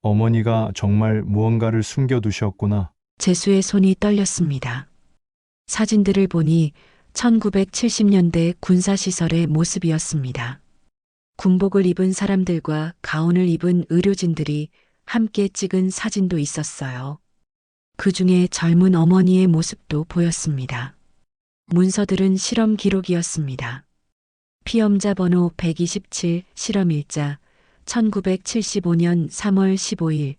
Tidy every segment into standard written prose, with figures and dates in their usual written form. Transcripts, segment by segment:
어머니가 정말 무언가를 숨겨두셨구나. 재수의 손이 떨렸습니다. 사진들을 보니 1970년대 군사시설의 모습이었습니다. 군복을 입은 사람들과 가운을 입은 의료진들이 함께 찍은 사진도 있었어요. 그 중에 젊은 어머니의 모습도 보였습니다. 문서들은 실험 기록이었습니다. 피험자 번호 127 실험일자 1975년 3월 15일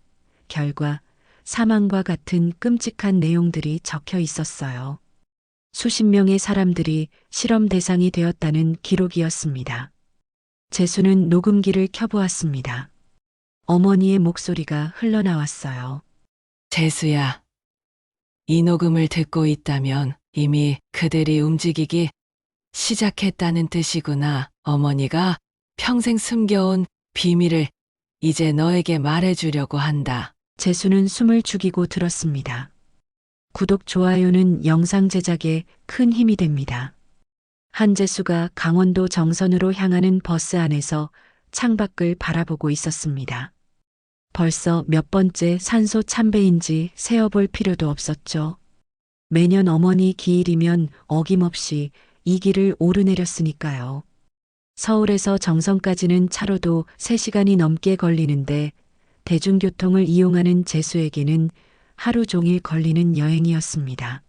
결과 사망과 같은 끔찍한 내용들이 적혀 있었어요. 수십 명의 사람들이 실험 대상이 되었다는 기록이었습니다. 재수는 녹음기를 켜보았습니다. 어머니의 목소리가 흘러나왔어요. 재수야, 이 녹음을 듣고 있다면 이미 그들이 움직이기 시작했다는 뜻이구나. 어머니가 평생 숨겨온 비밀을 이제 너에게 말해주려고 한다. 재수는 숨을 죽이고 들었습니다. 구독, 좋아요는 영상 제작에 큰 힘이 됩니다. 한재수가 강원도 정선으로 향하는 버스 안에서 창밖을 바라보고 있었습니다. 벌써 몇 번째 산소 참배인지 세어볼 필요도 없었죠. 매년 어머니 기일이면 어김없이 이 길을 오르내렸으니까요. 서울에서 정선까지는 차로도 3시간이 넘게 걸리는데 대중교통을 이용하는 재수에게는 하루 종일 걸리는 여행이었습니다.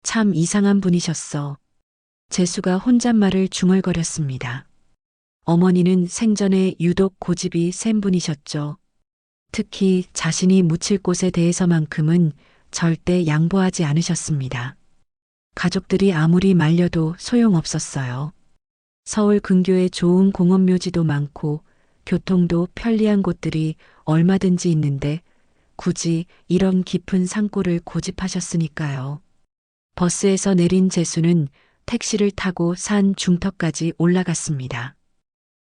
참 이상한 분이셨어. 재수가 혼잣말을 중얼거렸습니다. 어머니는 생전에 유독 고집이 센 분이셨죠. 특히 자신이 묻힐 곳에 대해서만큼은 절대 양보하지 않으셨습니다. 가족들이 아무리 말려도 소용없었어요. 서울 근교에 좋은 공원묘지도 많고 교통도 편리한 곳들이 얼마든지 있는데 굳이 이런 깊은 산골을 고집하셨으니까요. 버스에서 내린 재수는 택시를 타고 산 중턱까지 올라갔습니다.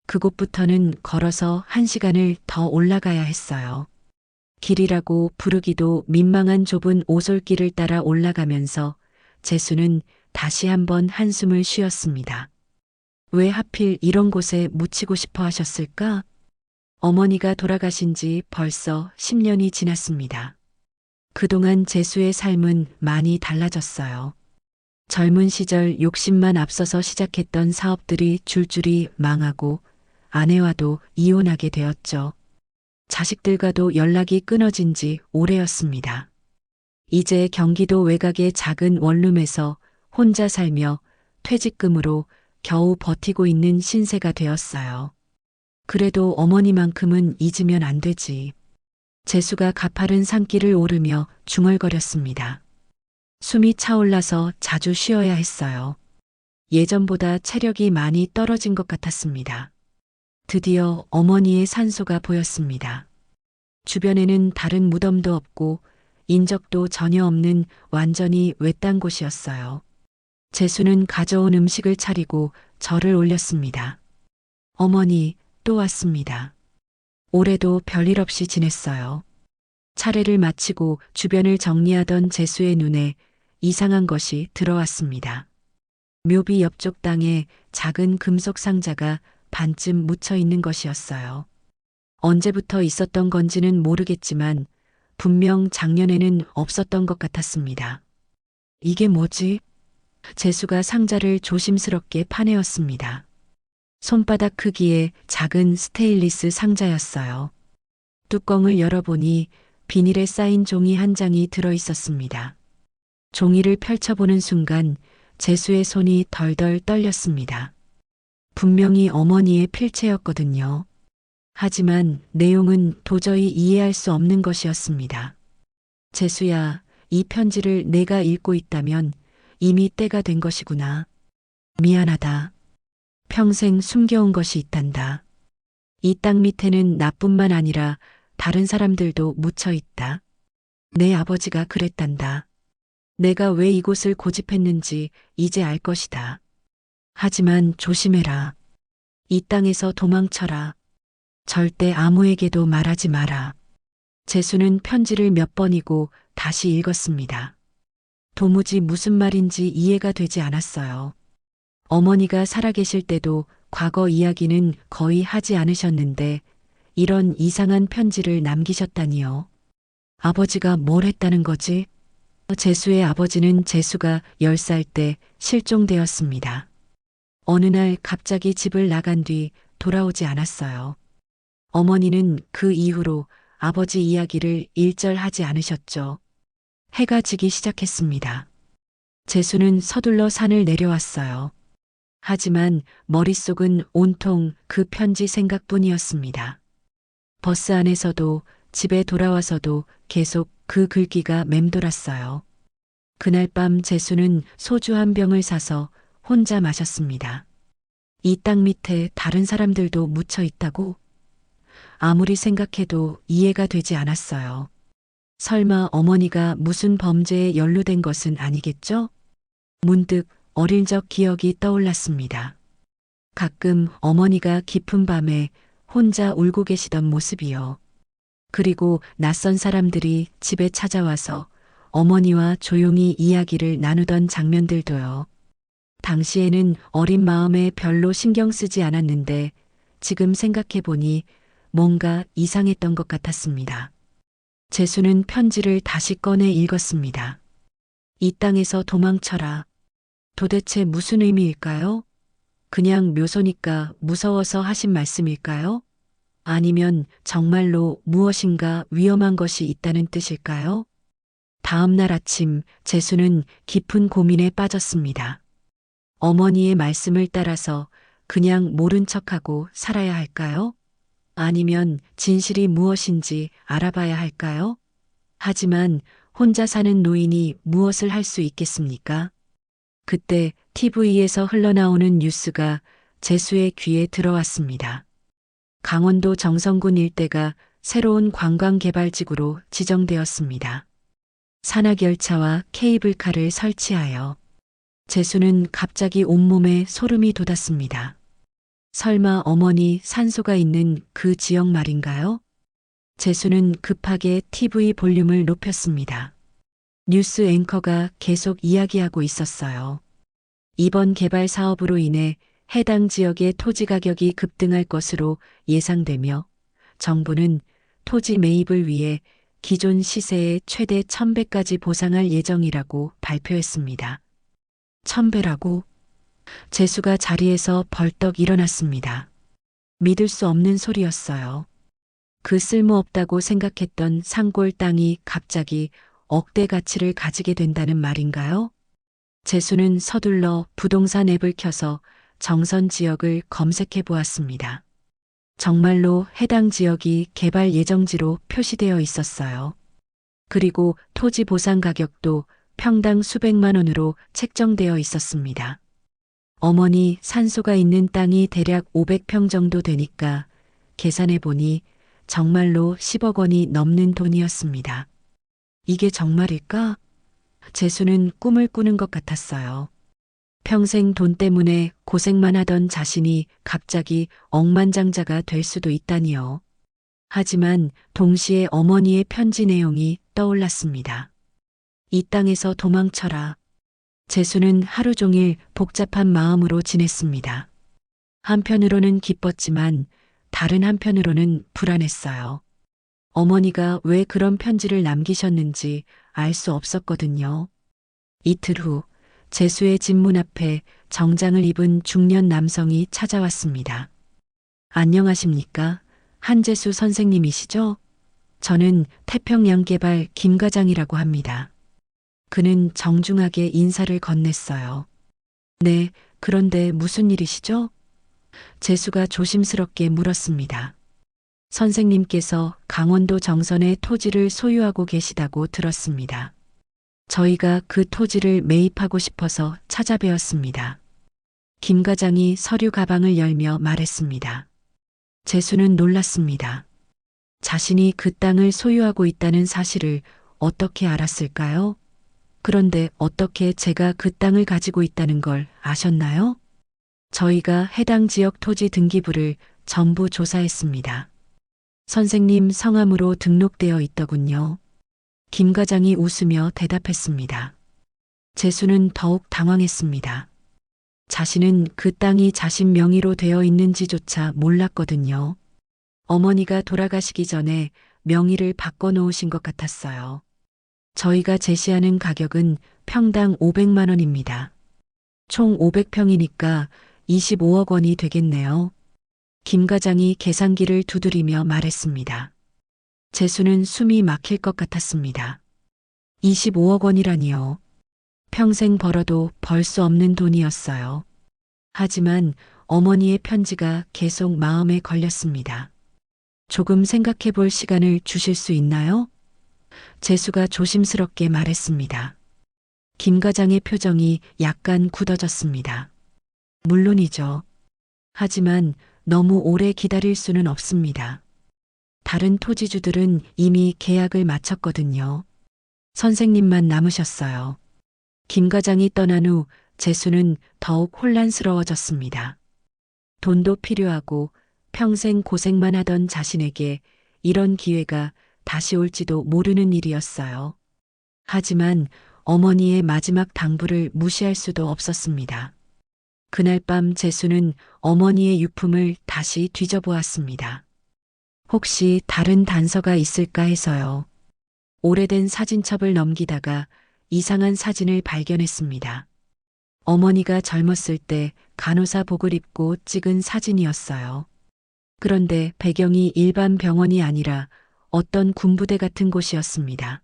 그곳부터는 걸어서 1시간을 더 올라가야 했어요. 길이라고 부르기도 민망한 좁은 오솔길을 따라 올라가면서 재수는 다시 한번 한숨을 쉬었습니다. 왜 하필 이런 곳에 묻히고 싶어 하셨을까? 어머니가 돌아가신 지 벌써 10년이 지났습니다. 그동안 재수의 삶은 많이 달라졌어요. 젊은 시절 욕심만 앞서서 시작했던 사업들이 줄줄이 망하고 아내와도 이혼하게 되었죠. 자식들과도 연락이 끊어진 지 오래였습니다. 이제 경기도 외곽의 작은 원룸에서 혼자 살며 퇴직금으로 겨우 버티고 있는 신세가 되었어요. 그래도 어머니만큼은 잊으면 안 되지. 재수가 가파른 산길을 오르며 중얼거렸습니다. 숨이 차올라서 자주 쉬어야 했어요. 예전보다 체력이 많이 떨어진 것 같았습니다. 드디어 어머니의 산소가 보였습니다. 주변에는 다른 무덤도 없고 인적도 전혀 없는 완전히 외딴 곳이었어요. 재수는 가져온 음식을 차리고 절을 올렸습니다. 어머니, 또 왔습니다. 올해도 별일 없이 지냈어요. 차례를 마치고 주변을 정리하던 재수의 눈에 이상한 것이 들어왔습니다. 묘비 옆쪽 땅에 작은 금속 상자가 반쯤 묻혀 있는 것이었어요. 언제부터 있었던 건지는 모르겠지만 분명 작년에는 없었던 것 같았습니다. 이게 뭐지? 재수가 상자를 조심스럽게 파내었습니다. 손바닥 크기의 작은 스테인리스 상자였어요. 뚜껑을 열어보니 비닐에 쌓인 종이 한 장이 들어 있었습니다. 종이를 펼쳐보는 순간 재수의 손이 덜덜 떨렸습니다. 분명히 어머니의 필체였거든요. 하지만 내용은 도저히 이해할 수 없는 것이었습니다. 재수야, 이 편지를 내가 읽고 있다면 이미 때가 된 것이구나. 미안하다. 평생 숨겨온 것이 있단다. 이 땅 밑에는 나뿐만 아니라 다른 사람들도 묻혀 있다. 내 아버지가 그랬단다. 내가 왜 이곳을 고집했는지 이제 알 것이다. 하지만 조심해라. 이 땅에서 도망쳐라. 절대 아무에게도 말하지 마라. 재수는 편지를 몇 번이고 다시 읽었습니다. 도무지 무슨 말인지 이해가 되지 않았어요. 어머니가 살아계실 때도 과거 이야기는 거의 하지 않으셨는데 이런 이상한 편지를 남기셨다니요. 아버지가 뭘 했다는 거지? 재수의 아버지는 재수가 10살 때 실종되었습니다. 어느 날 갑자기 집을 나간 뒤 돌아오지 않았어요. 어머니는 그 이후로 아버지 이야기를 일절하지 않으셨죠. 해가 지기 시작했습니다. 재수는 서둘러 산을 내려왔어요. 하지만 머릿속은 온통 그 편지 생각뿐이었습니다. 버스 안에서도 집에 돌아와서도 계속 그 글귀가 맴돌았어요. 그날 밤 재수는 소주 한 병을 사서 혼자 마셨습니다. 이 땅 밑에 다른 사람들도 묻혀 있다고? 아무리 생각해도 이해가 되지 않았어요. 설마 어머니가 무슨 범죄에 연루된 것은 아니겠죠? 문득 어릴 적 기억이 떠올랐습니다. 가끔 어머니가 깊은 밤에 혼자 울고 계시던 모습이요. 그리고 낯선 사람들이 집에 찾아와서 어머니와 조용히 이야기를 나누던 장면들도요. 당시에는 어린 마음에 별로 신경 쓰지 않았는데 지금 생각해 보니 뭔가 이상했던 것 같았습니다. 재수는 편지를 다시 꺼내 읽었습니다. 이 땅에서 도망쳐라. 도대체 무슨 의미일까요? 그냥 묘소니까 무서워서 하신 말씀일까요? 아니면 정말로 무엇인가 위험한 것이 있다는 뜻일까요? 다음 날 아침 재수는 깊은 고민에 빠졌습니다. 어머니의 말씀을 따라서 그냥 모른 척하고 살아야 할까요? 아니면 진실이 무엇인지 알아봐야 할까요? 하지만 혼자 사는 노인이 무엇을 할 수 있겠습니까? 그때 TV에서 흘러나오는 뉴스가 재수의 귀에 들어왔습니다. 강원도 정선군 일대가 새로운 관광개발지구로 지정되었습니다. 산악열차와 케이블카를 설치하여 재수는 갑자기 온몸에 소름이 돋았습니다. 설마 어머니 산소가 있는 그 지역 말인가요? 재수는 급하게 TV 볼륨을 높였습니다. 뉴스 앵커가 계속 이야기하고 있었어요. 이번 개발 사업으로 인해 해당 지역의 토지 가격이 급등할 것으로 예상되며 정부는 토지 매입을 위해 기존 시세의 최대 1,000배까지 보상할 예정이라고 발표했습니다. 1,000배라고? 재수가 자리에서 벌떡 일어났습니다. 믿을 수 없는 소리였어요. 그 쓸모없다고 생각했던 산골 땅이 갑자기 억대 가치를 가지게 된다는 말인가요? 재수는 서둘러 부동산 앱을 켜서 정선 지역을 검색해 보았습니다. 정말로 해당 지역이 개발 예정지로 표시되어 있었어요. 그리고 토지 보상 가격도 평당 수백만 원으로 책정되어 있었습니다. 어머니 산소가 있는 땅이 대략 500평 정도 되니까 계산해 보니 정말로 10억 원이 넘는 돈이었습니다. 이게 정말일까? 재수는 꿈을 꾸는 것 같았어요. 평생 돈 때문에 고생만 하던 자신이 갑자기 억만장자가 될 수도 있다니요. 하지만 동시에 어머니의 편지 내용이 떠올랐습니다. 이 땅에서 도망쳐라. 재수는 하루 종일 복잡한 마음으로 지냈습니다. 한편으로는 기뻤지만 다른 한편으로는 불안했어요. 어머니가 왜 그런 편지를 남기셨는지 알 수 없었거든요. 이틀 후 재수의 집 문 앞에 정장을 입은 중년 남성이 찾아왔습니다. 안녕하십니까? 한재수 선생님이시죠? 저는 태평양개발 김과장이라고 합니다. 그는 정중하게 인사를 건넸어요. 네, 그런데 무슨 일이시죠? 재수가 조심스럽게 물었습니다. 선생님께서 강원도 정선의 토지를 소유하고 계시다고 들었습니다. 저희가 그 토지를 매입하고 싶어서 찾아뵈었습니다. 김 과장이 서류 가방을 열며 말했습니다. 재수는 놀랐습니다. 자신이 그 땅을 소유하고 있다는 사실을 어떻게 알았을까요? 그런데 어떻게 제가 그 땅을 가지고 있다는 걸 아셨나요? 저희가 해당 지역 토지 등기부를 전부 조사했습니다. 선생님 성함으로 등록되어 있더군요. 김 과장이 웃으며 대답했습니다. 재수는 더욱 당황했습니다. 자신은 그 땅이 자신 명의로 되어 있는지조차 몰랐거든요. 어머니가 돌아가시기 전에 명의를 바꿔놓으신 것 같았어요. 저희가 제시하는 가격은 평당 500만 원입니다. 총 500평이니까 25억 원이 되겠네요. 김 과장이 계산기를 두드리며 말했습니다. 재수는 숨이 막힐 것 같았습니다. 25억 원이라니요. 평생 벌어도 벌 수 없는 돈이었어요. 하지만 어머니의 편지가 계속 마음에 걸렸습니다. 조금 생각해 볼 시간을 주실 수 있나요? 재수가 조심스럽게 말했습니다. 김 과장의 표정이 약간 굳어졌습니다. 물론이죠. 하지만 너무 오래 기다릴 수는 없습니다. 다른 토지주들은 이미 계약을 마쳤거든요. 선생님만 남으셨어요. 김 과장이 떠난 후 재수는 더욱 혼란스러워졌습니다. 돈도 필요하고 평생 고생만 하던 자신에게 이런 기회가 다시 올지도 모르는 일이었어요. 하지만 어머니의 마지막 당부를 무시할 수도 없었습니다. 그날 밤 재수는 어머니의 유품을 다시 뒤져보았습니다. 혹시 다른 단서가 있을까 해서요. 오래된 사진첩을 넘기다가 이상한 사진을 발견했습니다. 어머니가 젊었을 때 간호사복을 입고 찍은 사진이었어요. 그런데 배경이 일반 병원이 아니라 어떤 군부대 같은 곳이었습니다.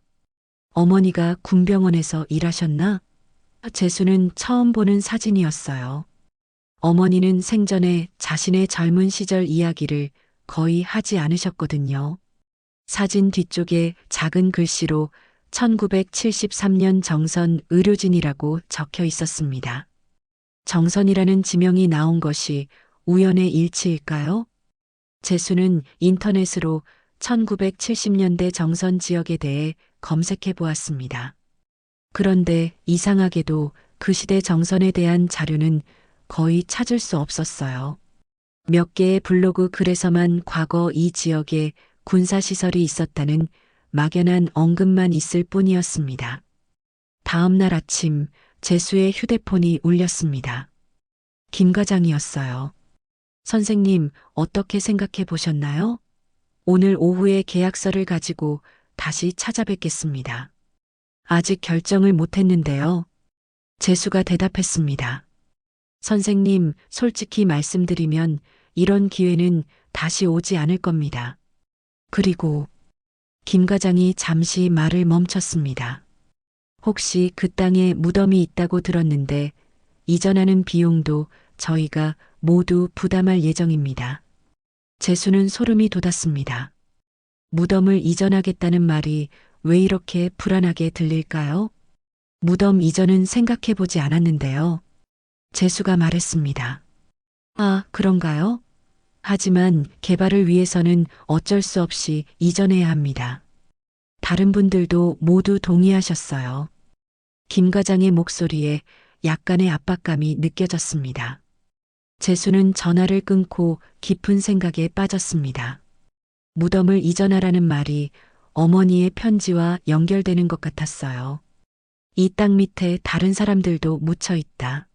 어머니가 군병원에서 일하셨나? 재수는 처음 보는 사진이었어요. 어머니는 생전에 자신의 젊은 시절 이야기를 거의 하지 않으셨거든요. 사진 뒤쪽에 작은 글씨로 1973년 정선 의료진이라고 적혀 있었습니다. 정선이라는 지명이 나온 것이 우연의 일치일까요? 재수는 인터넷으로 1970년대 정선 지역에 대해 검색해 보았습니다. 그런데 이상하게도 그 시대 정선에 대한 자료는 거의 찾을 수 없었어요. 몇 개의 블로그 글에서만 과거 이 지역에 군사시설이 있었다는 막연한 언급만 있을 뿐이었습니다. 다음 날 아침 재수의 휴대폰이 울렸습니다. 김 과장이었어요. 선생님, 어떻게 생각해 보셨나요? 오늘 오후에 계약서를 가지고 다시 찾아뵙겠습니다. 아직 결정을 못했는데요. 재수가 대답했습니다. 선생님, 솔직히 말씀드리면 이런 기회는 다시 오지 않을 겁니다. 그리고 김 과장이 잠시 말을 멈췄습니다. 혹시 그 땅에 무덤이 있다고 들었는데 이전하는 비용도 저희가 모두 부담할 예정입니다. 재수는 소름이 돋았습니다. 무덤을 이전하겠다는 말이 왜 이렇게 불안하게 들릴까요? 무덤 이전은 생각해 보지 않았는데요. 재수가 말했습니다. 아, 그런가요? 하지만 개발을 위해서는 어쩔 수 없이 이전해야 합니다. 다른 분들도 모두 동의하셨어요. 김 과장의 목소리에 약간의 압박감이 느껴졌습니다. 재수는 전화를 끊고 깊은 생각에 빠졌습니다. 무덤을 이전하라는 말이 어머니의 편지와 연결되는 것 같았어요. 이 땅 밑에 다른 사람들도 묻혀 있다.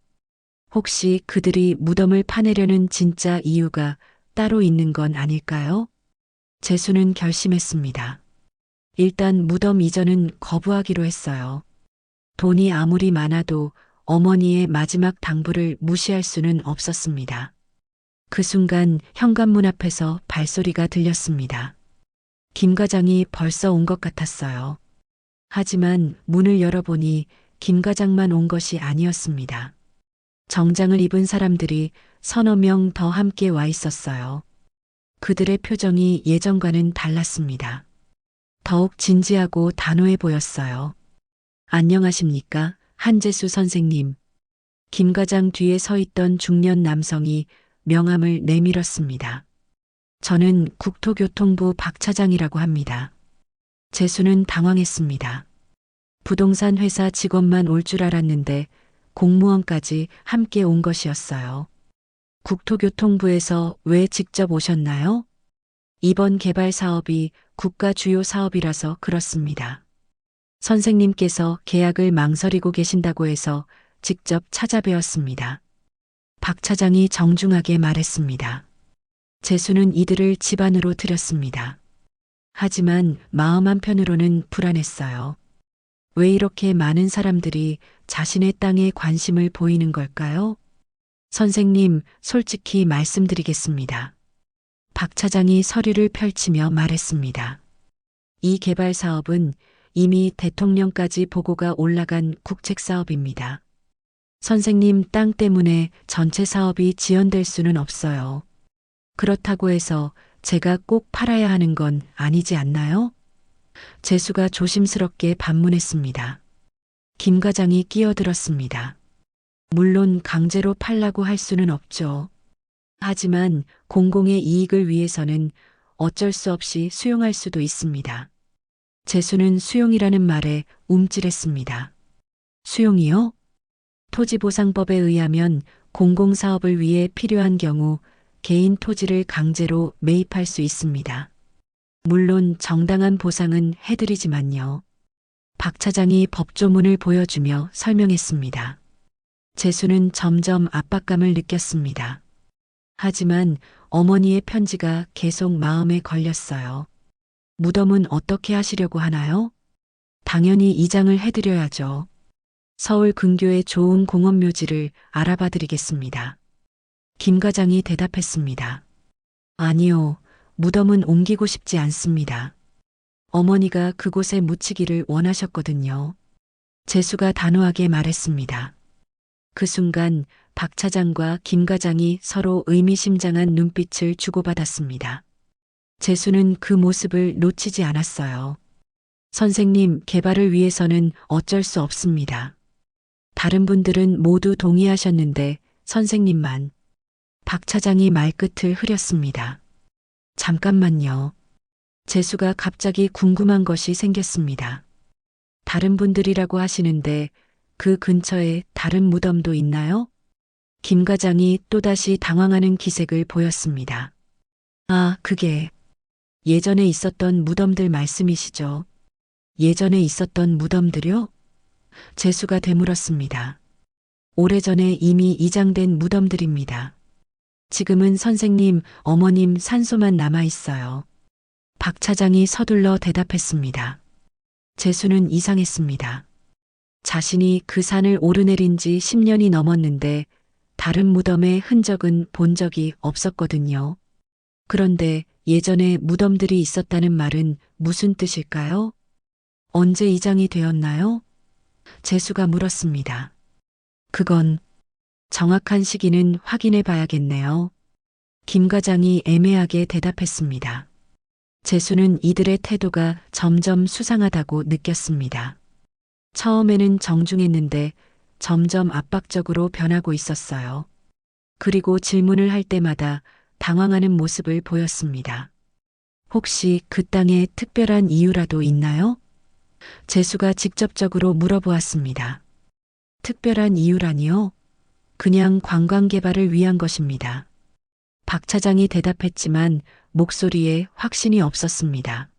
혹시 그들이 무덤을 파내려는 진짜 이유가 따로 있는 건 아닐까요? 재수는 결심했습니다. 일단 무덤 이전은 거부하기로 했어요. 돈이 아무리 많아도 어머니의 마지막 당부를 무시할 수는 없었습니다. 그 순간 현관문 앞에서 발소리가 들렸습니다. 김 과장이 벌써 온 것 같았어요. 하지만 문을 열어보니 김 과장만 온 것이 아니었습니다. 정장을 입은 사람들이 서너 명 더 함께 와 있었어요. 그들의 표정이 예전과는 달랐습니다. 더욱 진지하고 단호해 보였어요. 안녕하십니까, 한재수 선생님. 김 과장 뒤에 서 있던 중년 남성이 명함을 내밀었습니다. 저는 국토교통부 박 차장이라고 합니다. 재수는 당황했습니다. 부동산 회사 직원만 올 줄 알았는데 공무원까지 함께 온 것이었어요. 국토교통부에서 왜 직접 오셨나요? 이번 개발 사업이 국가 주요 사업이라서 그렇습니다. 선생님께서 계약을 망설이고 계신다고 해서 직접 찾아뵈었습니다. 박 차장이 정중하게 말했습니다. 재수는 이들을 집 안으로 들였습니다. 하지만 마음 한편으로는 불안했어요. 왜 이렇게 많은 사람들이 자신의 땅에 관심을 보이는 걸까요? 선생님, 솔직히 말씀드리겠습니다. 박 차장이 서류를 펼치며 말했습니다. 이 개발 사업은 이미 대통령까지 보고가 올라간 국책 사업입니다. 선생님 땅 때문에 전체 사업이 지연될 수는 없어요. 그렇다고 해서 제가 꼭 팔아야 하는 건 아니지 않나요? 재수가 조심스럽게 반문했습니다. 김 과장이 끼어들었습니다. 물론 강제로 팔라고 할 수는 없죠. 하지만 공공의 이익을 위해서는 어쩔 수 없이 수용할 수도 있습니다. 재수는 수용이라는 말에 움찔했습니다. 수용이요? 토지보상법에 의하면 공공사업을 위해 필요한 경우 개인 토지를 강제로 매입할 수 있습니다. 물론 정당한 보상은 해드리지만요. 박 차장이 법조문을 보여주며 설명했습니다. 재수는 점점 압박감을 느꼈습니다. 하지만 어머니의 편지가 계속 마음에 걸렸어요. 무덤은 어떻게 하시려고 하나요? 당연히 이장을 해드려야죠. 서울 근교의 좋은 공원묘지를 알아봐 드리겠습니다. 김 과장이 대답했습니다. 아니요, 무덤은 옮기고 싶지 않습니다. 어머니가 그곳에 묻히기를 원하셨거든요. 재수가 단호하게 말했습니다. 그 순간 박 차장과 김 과장이 서로 의미심장한 눈빛을 주고받았습니다. 재수는 그 모습을 놓치지 않았어요. 선생님, 개발을 위해서는 어쩔 수 없습니다. 다른 분들은 모두 동의하셨는데 선생님만. 박 차장이 말끝을 흐렸습니다. 잠깐만요. 재수가 갑자기 궁금한 것이 생겼습니다. 다른 분들이라고 하시는데 그 근처에 다른 무덤도 있나요? 김 과장이 또다시 당황하는 기색을 보였습니다. 아, 그게 예전에 있었던 무덤들 말씀이시죠? 예전에 있었던 무덤들요? 재수가 되물었습니다. 오래전에 이미 이장된 무덤들입니다. 지금은 선생님, 어머님 산소만 남아 있어요. 박 차장이 서둘러 대답했습니다. 재수는 이상했습니다. 자신이 그 산을 오르내린 지 10년이 넘었는데 다른 무덤의 흔적은 본 적이 없었거든요. 그런데 예전에 무덤들이 있었다는 말은 무슨 뜻일까요? 언제 이장이 되었나요? 재수가 물었습니다. 그건 정확한 시기는 확인해 봐야겠네요. 김 과장이 애매하게 대답했습니다. 재수는 이들의 태도가 점점 수상하다고 느꼈습니다. 처음에는 정중했는데 점점 압박적으로 변하고 있었어요. 그리고 질문을 할 때마다 당황하는 모습을 보였습니다. 혹시 그 땅에 특별한 이유라도 있나요? 재수가 직접적으로 물어보았습니다. 특별한 이유라니요? 그냥 관광 개발을 위한 것입니다. 박 차장이 대답했지만 목소리에 확신이 없었습니다.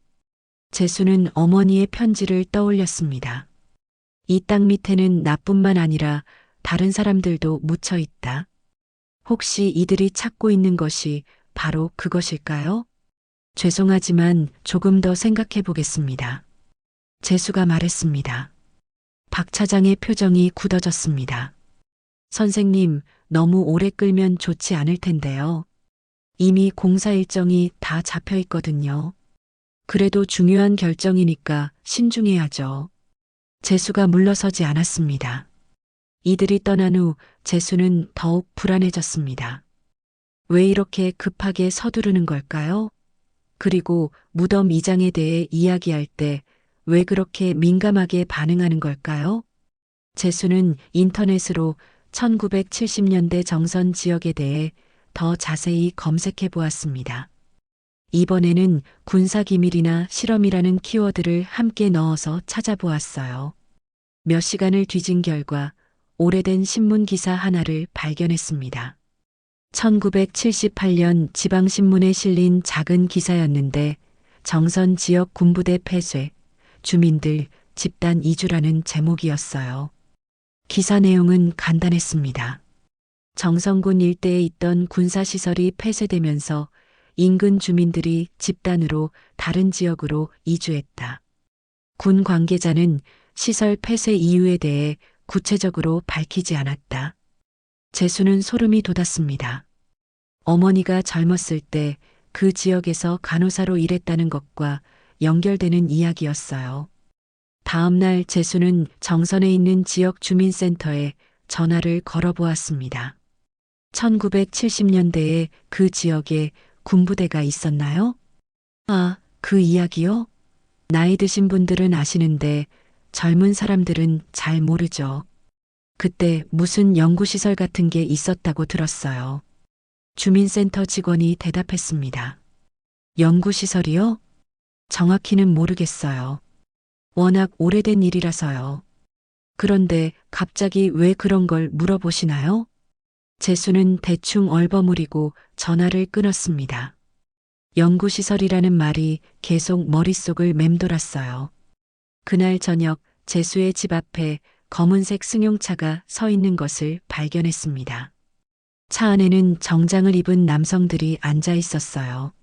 재수는 어머니의 편지를 떠올렸습니다. 이 땅 밑에는 나뿐만 아니라 다른 사람들도 묻혀 있다. 혹시 이들이 찾고 있는 것이 바로 그것일까요? 죄송하지만 조금 더 생각해 보겠습니다. 재수가 말했습니다. 박 차장의 표정이 굳어졌습니다. 선생님, 너무 오래 끌면 좋지 않을 텐데요. 이미 공사 일정이 다 잡혀 있거든요. 그래도 중요한 결정이니까 신중해야죠. 재수가 물러서지 않았습니다. 이들이 떠난 후 재수는 더욱 불안해졌습니다. 왜 이렇게 급하게 서두르는 걸까요? 그리고 무덤 이장에 대해 이야기할 때 왜 그렇게 민감하게 반응하는 걸까요? 재수는 인터넷으로 1970년대 정선 지역에 대해 더 자세히 검색해 보았습니다. 이번에는 군사기밀이나 실험이라는 키워드를 함께 넣어서 찾아보았어요. 몇 시간을 뒤진 결과 오래된 신문 기사 하나를 발견했습니다. 1978년 지방신문에 실린 작은 기사였는데 정선 지역 군부대 폐쇄, 주민들 집단 이주라는 제목이었어요. 기사 내용은 간단했습니다. 정선군 일대에 있던 군사시설이 폐쇄되면서 인근 주민들이 집단으로 다른 지역으로 이주했다. 군 관계자는 시설 폐쇄 이유에 대해 구체적으로 밝히지 않았다. 재수는 소름이 돋았습니다. 어머니가 젊었을 때 그 지역에서 간호사로 일했다는 것과 연결되는 이야기였어요. 다음 날 재수는 정선에 있는 지역 주민센터에 전화를 걸어보았습니다. 1970년대에 그 지역에 군부대가 있었나요? 아, 그 이야기요? 나이 드신 분들은 아시는데 젊은 사람들은 잘 모르죠. 그때 무슨 연구시설 같은 게 있었다고 들었어요. 주민센터 직원이 대답했습니다. 연구시설이요? 정확히는 모르겠어요. 워낙 오래된 일이라서요. 그런데 갑자기 왜 그런 걸 물어보시나요? 재수는 대충 얼버무리고 전화를 끊었습니다. 연구시설이라는 말이 계속 머릿속을 맴돌았어요. 그날 저녁 재수의 집 앞에 검은색 승용차가 서 있는 것을 발견했습니다. 차 안에는 정장을 입은 남성들이 앉아 있었어요.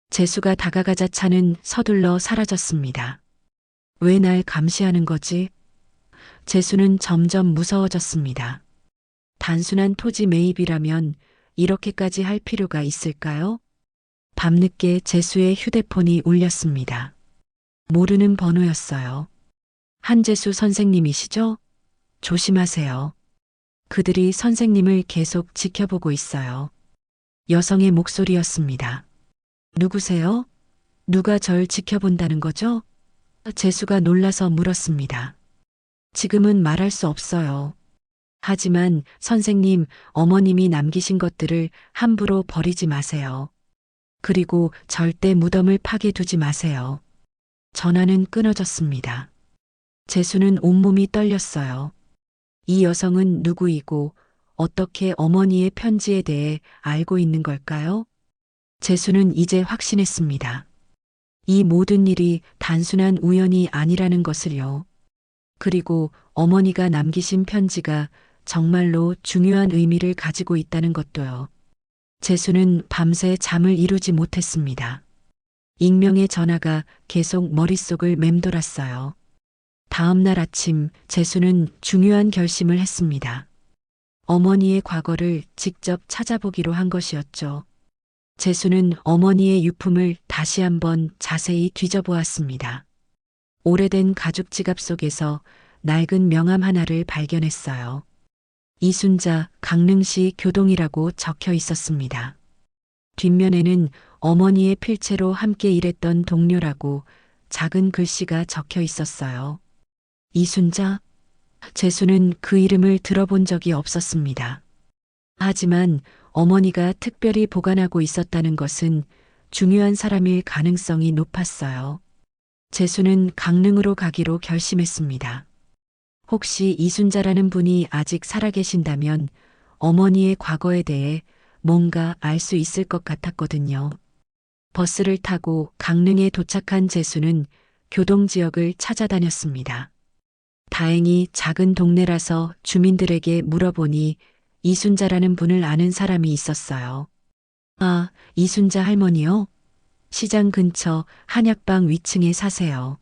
재수가 다가가자 차는 서둘러 사라졌습니다. 왜 날 감시하는 거지? 재수는 점점 무서워졌습니다. 단순한 토지 매입이라면 이렇게까지 할 필요가 있을까요? 밤늦게 재수의 휴대폰이 울렸습니다. 모르는 번호였어요. 한재수 선생님이시죠? 조심하세요. 그들이 선생님을 계속 지켜보고 있어요. 여성의 목소리였습니다. 누구세요? 누가 절 지켜본다는 거죠? 재수가 놀라서 물었습니다. 지금은 말할 수 없어요. 하지만 선생님, 어머님이 남기신 것들을 함부로 버리지 마세요. 그리고 절대 무덤을 파괴두지 마세요. 전화는 끊어졌습니다. 재수는 온몸이 떨렸어요. 이 여성은 누구이고 어떻게 어머니의 편지에 대해 알고 있는 걸까요? 재수는 이제 확신했습니다. 이 모든 일이 단순한 우연이 아니라는 것을요. 그리고 어머니가 남기신 편지가 정말로 중요한 의미를 가지고 있다는 것도요. 재수는 밤새 잠을 이루지 못했습니다. 익명의 전화가 계속 머릿속을 맴돌았어요. 다음 날 아침 재수는 중요한 결심을 했습니다. 어머니의 과거를 직접 찾아보기로 한 것이었죠. 재수는 어머니의 유품을 다시 한번 자세히 뒤져보았습니다. 오래된 가죽 지갑 속에서 낡은 명함 하나를 발견했어요. 이순자 강릉시 교동이라고 적혀 있었습니다. 뒷면에는 어머니의 필체로 함께 일했던 동료라고 작은 글씨가 적혀 있었어요. 이순자? 재수는 그 이름을 들어본 적이 없었습니다. 하지만 어머니가 특별히 보관하고 있었다는 것은 중요한 사람일 가능성이 높았어요. 재수는 강릉으로 가기로 결심했습니다. 혹시 이순자라는 분이 아직 살아계신다면 어머니의 과거에 대해 뭔가 알 수 있을 것 같았거든요. 버스를 타고 강릉에 도착한 재수는 교동 지역을 찾아다녔습니다. 다행히 작은 동네라서 주민들에게 물어보니 이순자라는 분을 아는 사람이 있었어요. 아, 이순자 할머니요? 시장 근처 한약방 위층에 사세요.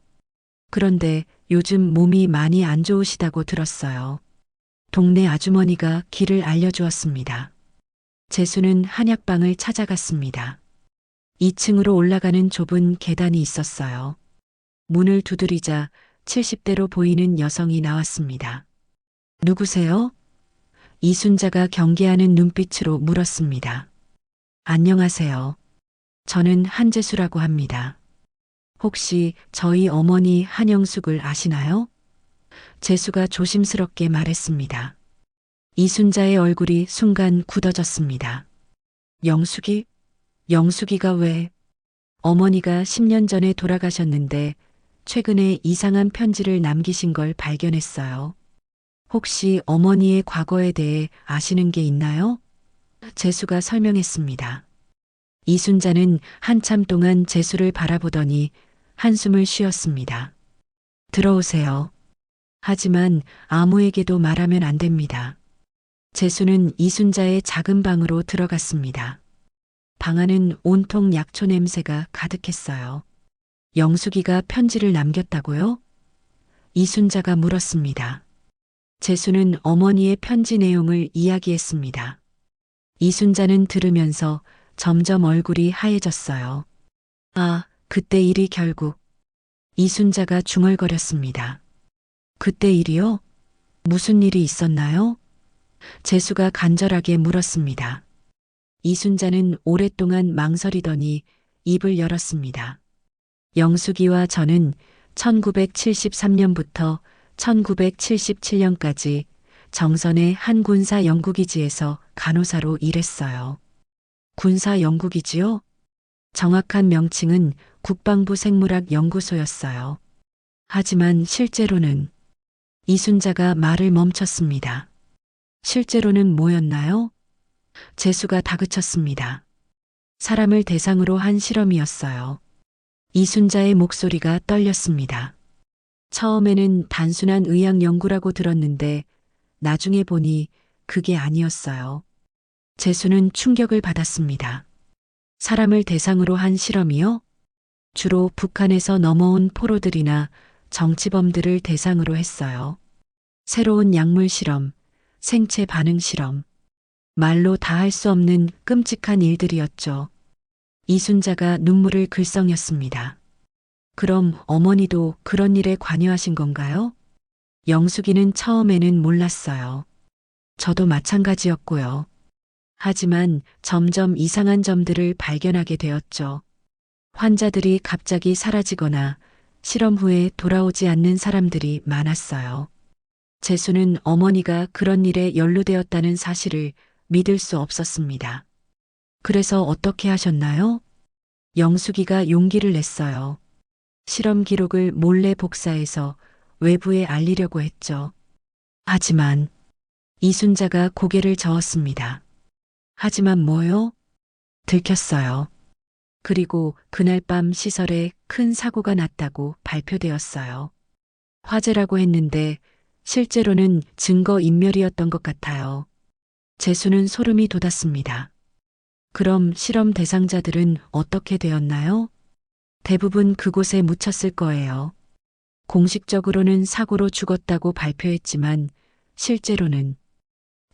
그런데 요즘 몸이 많이 안 좋으시다고 들었어요. 동네 아주머니가 길을 알려주었습니다. 재수는 한약방을 찾아갔습니다. 2층으로 올라가는 좁은 계단이 있었어요. 문을 두드리자 70대로 보이는 여성이 나왔습니다. 누구세요? 이순자가 경계하는 눈빛으로 물었습니다. 안녕하세요. 저는 한재수라고 합니다. 혹시 저희 어머니 한영숙을 아시나요? 재수가 조심스럽게 말했습니다. 이순자의 얼굴이 순간 굳어졌습니다. 영숙이? 영숙이가 왜? 어머니가 10년 전에 돌아가셨는데 최근에 이상한 편지를 남기신 걸 발견했어요. 혹시 어머니의 과거에 대해 아시는 게 있나요? 재수가 설명했습니다. 이순자는 한참 동안 재수를 바라보더니 한숨을 쉬었습니다. 들어오세요. 하지만 아무에게도 말하면 안 됩니다. 재수는 이순자의 작은 방으로 들어갔습니다. 방 안은 온통 약초 냄새가 가득했어요. 영숙이가 편지를 남겼다고요? 이순자가 물었습니다. 재수는 어머니의 편지 내용을 이야기했습니다. 이순자는 들으면서 점점 얼굴이 하얘졌어요. 아, 그때 일이 결국. 이순자가 중얼거렸습니다. 그때 일이요? 무슨 일이 있었나요? 재수가 간절하게 물었습니다. 이순자는 오랫동안 망설이더니 입을 열었습니다. 영숙이와 저는 1973년부터 1977년까지 정선의 한 군사 연구기지에서 간호사로 일했어요. 군사 연구기지요? 정확한 명칭은 국방부 생물학 연구소였어요. 하지만 실제로는 이순자가 말을 멈췄습니다. 실제로는 뭐였나요? 재수가 다그쳤습니다. 사람을 대상으로 한 실험이었어요. 이순자의 목소리가 떨렸습니다. 처음에는 단순한 의학 연구라고 들었는데 나중에 보니 그게 아니었어요. 재수는 충격을 받았습니다. 사람을 대상으로 한 실험이요? 주로 북한에서 넘어온 포로들이나 정치범들을 대상으로 했어요. 새로운 약물 실험, 생체 반응 실험, 말로 다 할 수 없는 끔찍한 일들이었죠. 이순자가 눈물을 글썽였습니다. 그럼 어머니도 그런 일에 관여하신 건가요? 영숙이는 처음에는 몰랐어요. 저도 마찬가지였고요. 하지만 점점 이상한 점들을 발견하게 되었죠. 환자들이 갑자기 사라지거나 실험 후에 돌아오지 않는 사람들이 많았어요. 재수는 어머니가 그런 일에 연루되었다는 사실을 믿을 수 없었습니다. 그래서 어떻게 하셨나요? 영숙이가 용기를 냈어요. 실험 기록을 몰래 복사해서 외부에 알리려고 했죠. 하지만 이순자가 고개를 저었습니다. 하지만 뭐요? 들켰어요. 그리고 그날 밤 시설에 큰 사고가 났다고 발표되었어요. 화재라고 했는데 실제로는 증거 인멸이었던 것 같아요. 재수는 소름이 돋았습니다. 그럼 실험 대상자들은 어떻게 되었나요? 대부분 그곳에 묻혔을 거예요. 공식적으로는 사고로 죽었다고 발표했지만 실제로는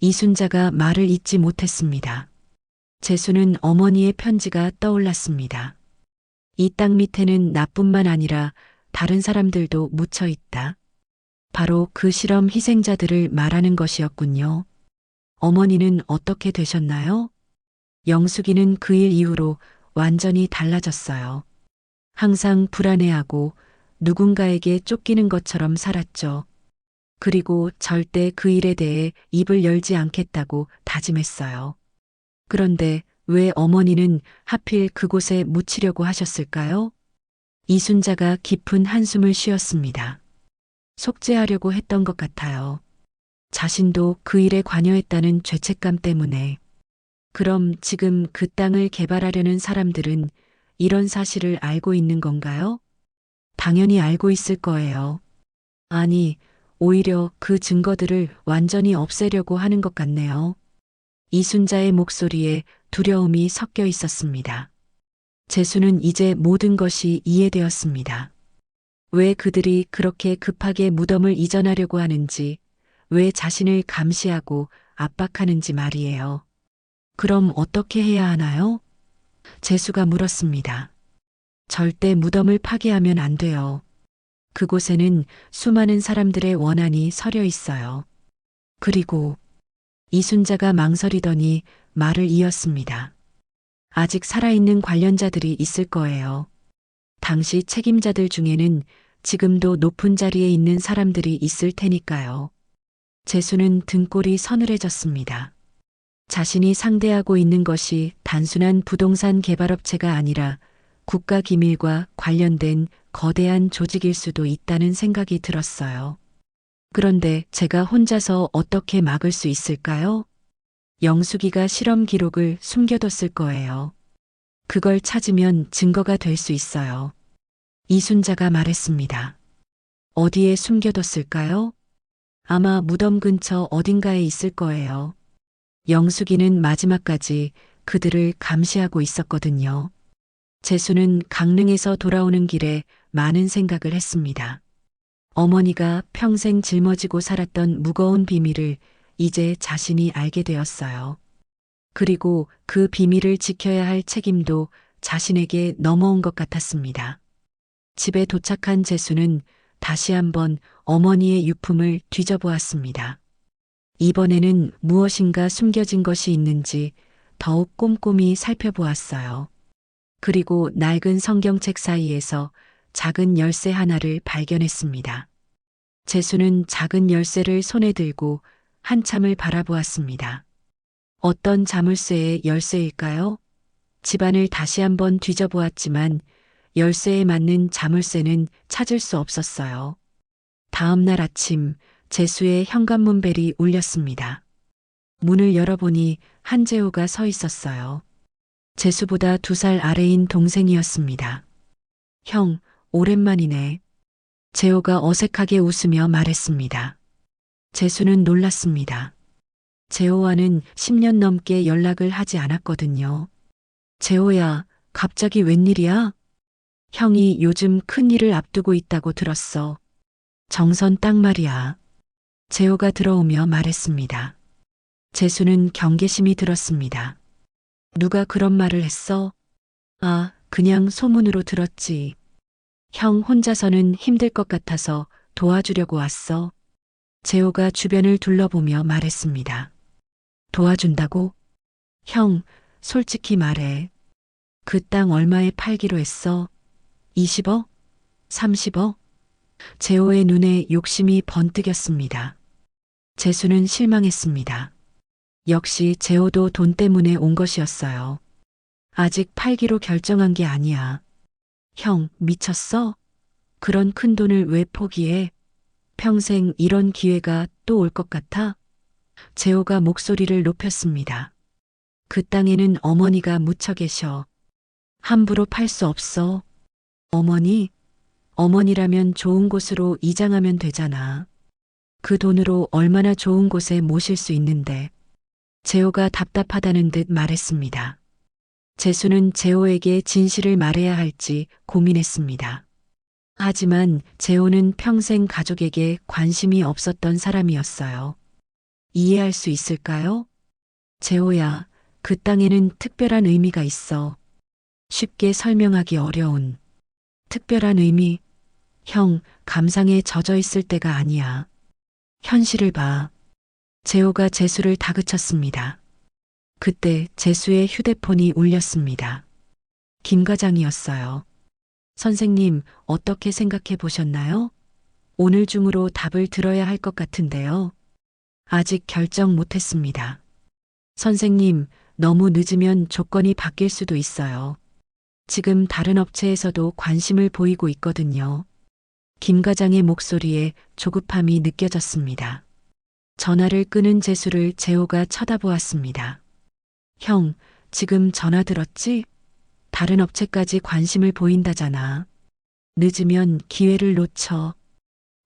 이순자가 말을 잇지 못했습니다. 재수는 어머니의 편지가 떠올랐습니다. 이 땅 밑에는 나뿐만 아니라 다른 사람들도 묻혀 있다. 바로 그 실험 희생자들을 말하는 것이었군요. 어머니는 어떻게 되셨나요? 영숙이는 그 일 이후로 완전히 달라졌어요. 항상 불안해하고 누군가에게 쫓기는 것처럼 살았죠. 그리고 절대 그 일에 대해 입을 열지 않겠다고 다짐했어요. 그런데 왜 어머니는 하필 그곳에 묻히려고 하셨을까요? 이순자가 깊은 한숨을 쉬었습니다. 속죄하려고 했던 것 같아요. 자신도 그 일에 관여했다는 죄책감 때문에. 그럼 지금 그 땅을 개발하려는 사람들은 이런 사실을 알고 있는 건가요? 당연히 알고 있을 거예요. 아니, 오히려 그 증거들을 완전히 없애려고 하는 것 같네요. 이순자의 목소리에 두려움이 섞여 있었습니다. 재수는 이제 모든 것이 이해되었습니다. 왜 그들이 그렇게 급하게 무덤을 이전하려고 하는지, 왜 자신을 감시하고 압박하는지 말이에요. 그럼 어떻게 해야 하나요? 재수가 물었습니다. 절대 무덤을 파괴하면 안 돼요. 그곳에는 수많은 사람들의 원한이 서려 있어요. 그리고 이순자가 망설이더니 말을 이었습니다. 아직 살아있는 관련자들이 있을 거예요. 당시 책임자들 중에는 지금도 높은 자리에 있는 사람들이 있을 테니까요. 재수는 등골이 서늘해졌습니다. 자신이 상대하고 있는 것이 단순한 부동산 개발업체가 아니라 국가 기밀과 관련된 거대한 조직일 수도 있다는 생각이 들었어요. 그런데 제가 혼자서 어떻게 막을 수 있을까요? 영숙이가 실험 기록을 숨겨뒀을 거예요. 그걸 찾으면 증거가 될 수 있어요. 이순자가 말했습니다. 어디에 숨겨뒀을까요? 아마 무덤 근처 어딘가에 있을 거예요. 영숙이는 마지막까지 그들을 감시하고 있었거든요. 재수는 강릉에서 돌아오는 길에 많은 생각을 했습니다. 어머니가 평생 짊어지고 살았던 무거운 비밀을 이제 자신이 알게 되었어요. 그리고 그 비밀을 지켜야 할 책임도 자신에게 넘어온 것 같았습니다. 집에 도착한 재수는 다시 한번 어머니의 유품을 뒤져보았습니다. 이번에는 무엇인가 숨겨진 것이 있는지 더욱 꼼꼼히 살펴보았어요. 그리고 낡은 성경책 사이에서 작은 열쇠 하나를 발견했습니다. 재수는 작은 열쇠를 손에 들고 한참을 바라보았습니다. 어떤 자물쇠의 열쇠일까요? 집안을 다시 한번 뒤져보았지만 열쇠에 맞는 자물쇠는 찾을 수 없었어요. 다음 날 아침 재수의 현관문 벨이 울렸습니다. 문을 열어보니 한재호가 서 있었어요. 재수보다 2살 아래인 동생이었습니다. 형, 오랜만이네. 재호가 어색하게 웃으며 말했습니다. 재수는 놀랐습니다. 재호와는 10년 넘게 연락을 하지 않았거든요. 재호야, 갑자기 웬일이야? 형이 요즘 큰일을 앞두고 있다고 들었어. 정선 딱 말이야. 재호가 들어오며 말했습니다. 재수는 경계심이 들었습니다. 누가 그런 말을 했어? 아, 그냥 소문으로 들었지. 형 혼자서는 힘들 것 같아서 도와주려고 왔어. 재호가 주변을 둘러보며 말했습니다. 도와준다고? 형, 솔직히 말해. 그 땅 얼마에 팔기로 했어? 20억? 30억? 재호의 눈에 욕심이 번뜩였습니다. 재수는 실망했습니다. 역시 재호도 돈 때문에 온 것이었어요. 아직 팔기로 결정한 게 아니야. 형, 미쳤어? 그런 큰 돈을 왜 포기해? 평생 이런 기회가 또 올 것 같아? 재호가 목소리를 높였습니다. 그 땅에는 어머니가 묻혀 계셔. 함부로 팔 수 없어. 어머니? 어머니라면 좋은 곳으로 이장하면 되잖아. 그 돈으로 얼마나 좋은 곳에 모실 수 있는데. 재호가 답답하다는 듯 말했습니다. 재수는 재호에게 진실을 말해야 할지 고민했습니다. 하지만 재호는 평생 가족에게 관심이 없었던 사람이었어요. 이해할 수 있을까요? 재호야, 그 땅에는 특별한 의미가 있어. 쉽게 설명하기 어려운 특별한 의미. 형, 감상에 젖어 있을 때가 아니야. 현실을 봐. 재호가 재수를 다그쳤습니다. 그때 재수의 휴대폰이 울렸습니다. 김 과장이었어요. 선생님, 어떻게 생각해 보셨나요? 오늘 중으로 답을 들어야 할 것 같은데요. 아직 결정 못했습니다. 선생님, 너무 늦으면 조건이 바뀔 수도 있어요. 지금 다른 업체에서도 관심을 보이고 있거든요. 김 과장의 목소리에 조급함이 느껴졌습니다. 전화를 끄는 재수를 재호가 쳐다보았습니다. 형, 지금 전화 들었지? 다른 업체까지 관심을 보인다잖아. 늦으면 기회를 놓쳐.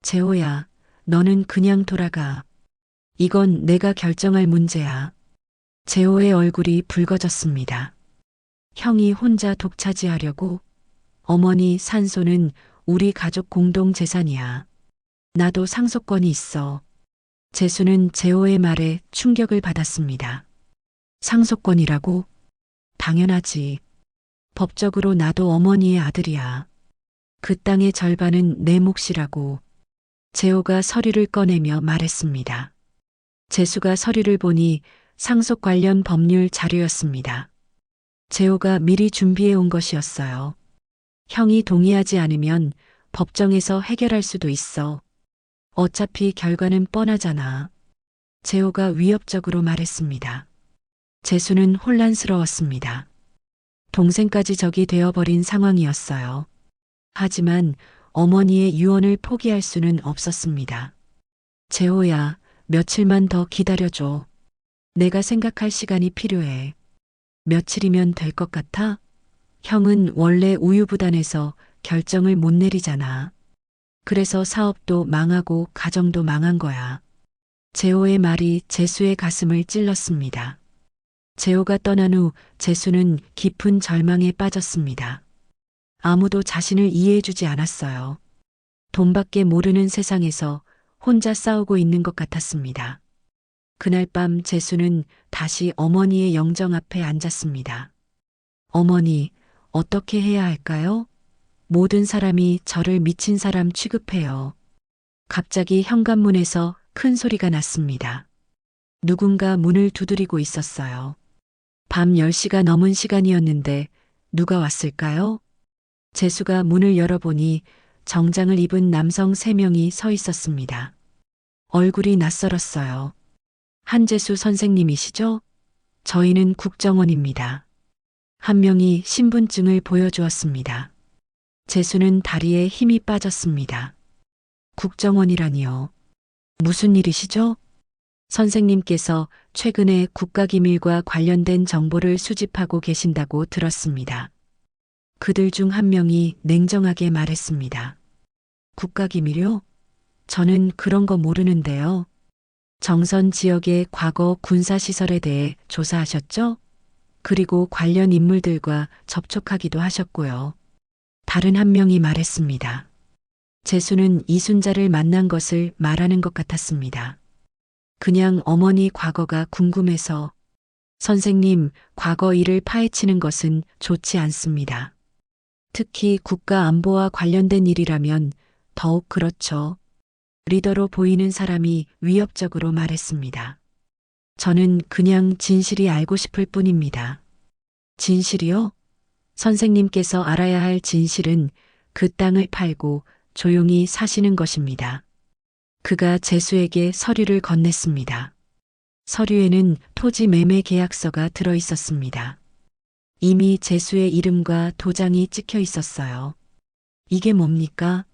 재호야, 너는 그냥 돌아가. 이건 내가 결정할 문제야. 재호의 얼굴이 붉어졌습니다. 형이 혼자 독차지하려고? 어머니 산소는 우리 가족 공동 재산이야. 나도 상속권이 있어. 재수는 재호의 말에 충격을 받았습니다. 상속권이라고? 당연하지. 법적으로 나도 어머니의 아들이야. 그 땅의 절반은 내 몫이라고. 재호가 서류를 꺼내며 말했습니다. 재수가 서류를 보니 상속 관련 법률 자료였습니다. 재호가 미리 준비해 온 것이었어요. 형이 동의하지 않으면 법정에서 해결할 수도 있어. 어차피 결과는 뻔하잖아. 재호가 위협적으로 말했습니다. 재수는 혼란스러웠습니다. 동생까지 적이 되어버린 상황이었어요. 하지만 어머니의 유언을 포기할 수는 없었습니다. 재호야, 며칠만 더 기다려줘. 내가 생각할 시간이 필요해. 며칠이면 될 것 같아? 형은 원래 우유부단해서 결정을 못 내리잖아. 그래서 사업도 망하고 가정도 망한 거야. 재호의 말이 재수의 가슴을 찔렀습니다. 재호가 떠난 후 재수는 깊은 절망에 빠졌습니다. 아무도 자신을 이해해주지 않았어요. 돈밖에 모르는 세상에서 혼자 싸우고 있는 것 같았습니다. 그날 밤 재수는 다시 어머니의 영정 앞에 앉았습니다. 어머니, 어떻게 해야 할까요? 모든 사람이 저를 미친 사람 취급해요. 갑자기 현관문에서 큰 소리가 났습니다. 누군가 문을 두드리고 있었어요. 밤 10시가 넘은 시간이었는데 누가 왔을까요? 재수가 문을 열어보니 정장을 입은 남성 3명이 서 있었습니다. 얼굴이 낯설었어요. 한재수 선생님이시죠? 저희는 국정원입니다. 한 명이 신분증을 보여주었습니다. 재수는 다리에 힘이 빠졌습니다. 국정원이라니요. 무슨 일이시죠? 선생님께서 최근에 국가기밀과 관련된 정보를 수집하고 계신다고 들었습니다. 그들 중 한 명이 냉정하게 말했습니다. 국가기밀요? 저는 그런 거 모르는데요. 정선 지역의 과거 군사시설에 대해 조사하셨죠? 그리고 관련 인물들과 접촉하기도 하셨고요. 다른 한 명이 말했습니다. 재수는 이순자를 만난 것을 말하는 것 같았습니다. 그냥 어머니 과거가 궁금해서. 선생님, 과거 일을 파헤치는 것은 좋지 않습니다. 특히 국가 안보와 관련된 일이라면 더욱 그렇죠. 리더로 보이는 사람이 위협적으로 말했습니다. 저는 그냥 진실이 알고 싶을 뿐입니다. 진실이요? 선생님께서 알아야 할 진실은 그 땅을 팔고 조용히 사시는 것입니다. 그가 재수에게 서류를 건넸습니다. 서류에는 토지 매매 계약서가 들어 있었습니다. 이미 재수의 이름과 도장이 찍혀 있었어요. 이게 뭡니까?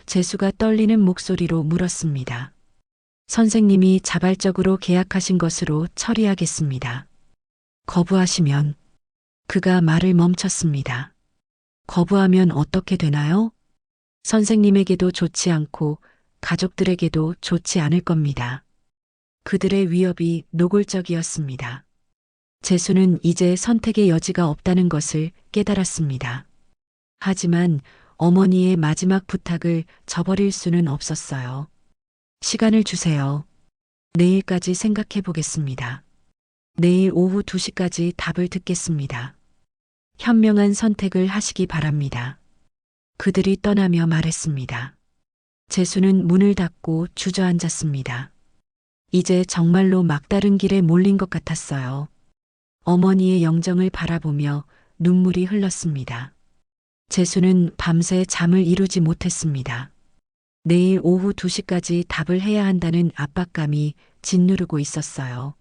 재수가 떨리는 목소리로 물었습니다. 선생님이 자발적으로 계약하신 것으로 처리하겠습니다. 거부하시면. 그가 말을 멈췄습니다. 거부하면 어떻게 되나요? 선생님에게도 좋지 않고 가족들에게도 좋지 않을 겁니다. 그들의 위협이 노골적이었습니다. 재수는 이제 선택의 여지가 없다는 것을 깨달았습니다. 하지만 어머니의 마지막 부탁을 저버릴 수는 없었어요. 시간을 주세요. 내일까지 생각해 보겠습니다. 내일 오후 2시까지 답을 듣겠습니다. 현명한 선택을 하시기 바랍니다. 그들이 떠나며 말했습니다. 재수는 문을 닫고 주저앉았습니다. 이제 정말로 막다른 길에 몰린 것 같았어요. 어머니의 영정을 바라보며 눈물이 흘렀습니다. 재수는 밤새 잠을 이루지 못했습니다. 내일 오후 2시까지 답을 해야 한다는 압박감이 짓누르고 있었어요.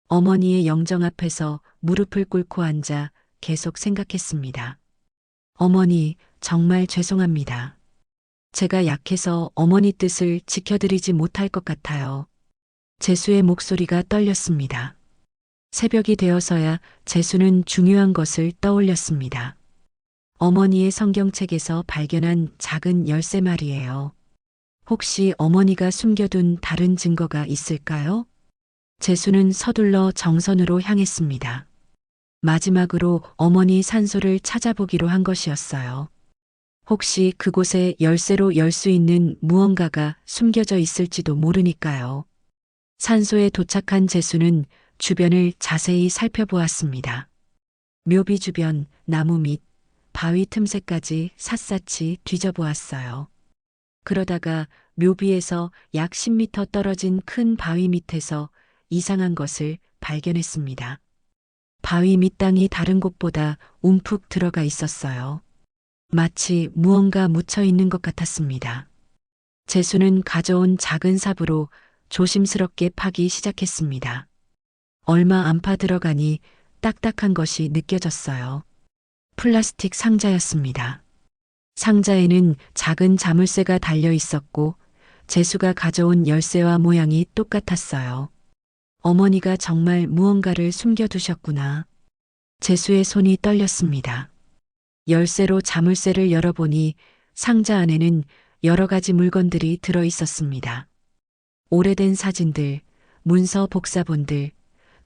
어머니의 영정 앞에서 무릎을 꿇고 앉아 계속 생각했습니다. 어머니, 정말 죄송합니다. 제가 약해서 어머니 뜻을 지켜드리지 못할 것 같아요. 재수의 목소리가 떨렸습니다. 새벽이 되어서야 재수는 중요한 것을 떠올렸습니다. 어머니의 성경책에서 발견한 작은 열쇠 말이에요. 혹시 어머니가 숨겨둔 다른 증거가 있을까요? 재수는 서둘러 정선으로 향했습니다. 마지막으로 어머니 산소를 찾아보기로 한 것이었어요. 혹시 그곳에 열쇠로 열 수 있는 무언가가 숨겨져 있을지도 모르니까요. 산소에 도착한 재수는 주변을 자세히 살펴보았습니다. 묘비 주변, 나무 밑, 바위 틈새까지 샅샅이 뒤져보았어요. 그러다가 묘비에서 약 10m 떨어진 큰 바위 밑에서 이상한 것을 발견했습니다. 바위 밑땅이 다른 곳보다 움푹 들어가 있었어요. 마치 무언가 묻혀 있는 것 같았습니다. 재수는 가져온 작은 삽으로 조심스럽게 파기 시작했습니다. 얼마 안 파 들어가니 딱딱한 것이 느껴졌어요. 플라스틱 상자였습니다. 상자에는 작은 자물쇠가 달려 있었고 재수가 가져온 열쇠와 모양이 똑같았어요. 어머니가 정말 무언가를 숨겨두셨구나. 재수의 손이 떨렸습니다. 열쇠로 자물쇠를 열어보니 상자 안에는 여러 가지 물건들이 들어 있었습니다. 오래된 사진들, 문서 복사본들,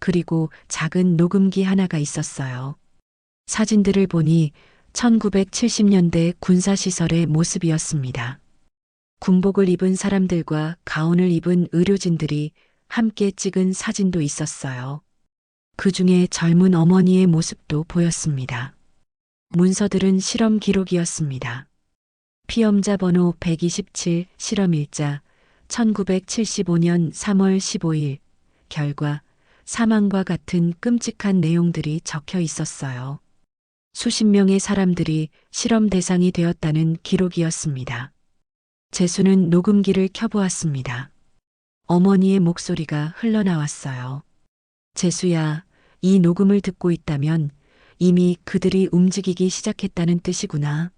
그리고 작은 녹음기 하나가 있었어요. 사진들을 보니 1970년대 군사시설의 모습이었습니다. 군복을 입은 사람들과 가운을 입은 의료진들이 함께 찍은 사진도 있었어요. 그 중에 젊은 어머니의 모습도 보였습니다. 문서들은 실험 기록이었습니다. 피험자 번호 127 실험일자 1975년 3월 15일 결과 사망과 같은 끔찍한 내용들이 적혀 있었어요. 수십 명의 사람들이 실험 대상이 되었다는 기록이었습니다. 재수는 녹음기를 켜보았습니다. 어머니의 목소리가 흘러나왔어요. 재수야, 이 녹음을 듣고 있다면 이미 그들이 움직이기 시작했다는 뜻이구나.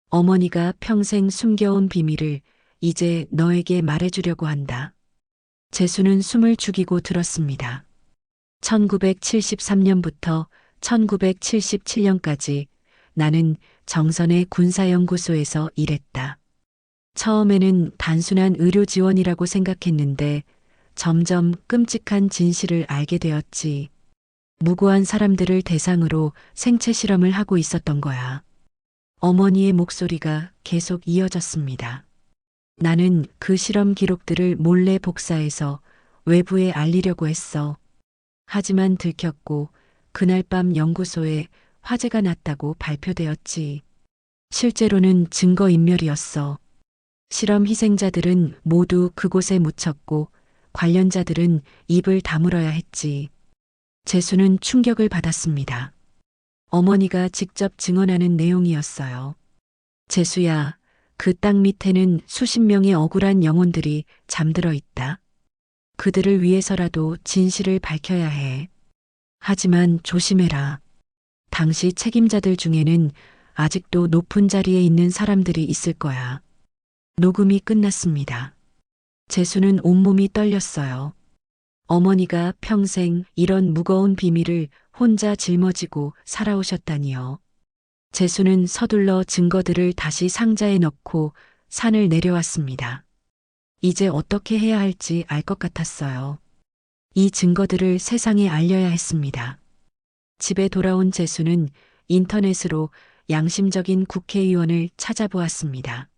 어머니가 평생 숨겨온 비밀을 이제 너에게 말해주려고 한다. 재수는 숨을 죽이고 들었습니다. 1973년부터 1977년까지 나는 정선의 군사연구소에서 일했다. 처음에는 단순한 의료 지원이라고 생각했는데 점점 끔찍한 진실을 알게 되었지. 무고한 사람들을 대상으로 생체 실험을 하고 있었던 거야. 어머니의 목소리가 계속 이어졌습니다. 나는 그 실험 기록들을 몰래 복사해서 외부에 알리려고 했어. 하지만 들켰고 그날 밤 연구소에 화재가 났다고 발표되었지. 실제로는 증거인멸이었어. 실험 희생자들은 모두 그곳에 묻혔고 관련자들은 입을 다물어야 했지. 재수는 충격을 받았습니다. 어머니가 직접 증언하는 내용이었어요. 재수야, 그 땅 밑에는 수십 명의 억울한 영혼들이 잠들어 있다. 그들을 위해서라도 진실을 밝혀야 해. 하지만 조심해라. 당시 책임자들 중에는 아직도 높은 자리에 있는 사람들이 있을 거야. 녹음이 끝났습니다. 재수는 온몸이 떨렸어요. 어머니가 평생 이런 무거운 비밀을 혼자 짊어지고 살아오셨다니요. 재수는 서둘러 증거들을 다시 상자에 넣고 산을 내려왔습니다. 이제 어떻게 해야 할지 알 것 같았어요. 이 증거들을 세상에 알려야 했습니다. 집에 돌아온 재수는 인터넷으로 양심적인 국회의원을 찾아보았습니다.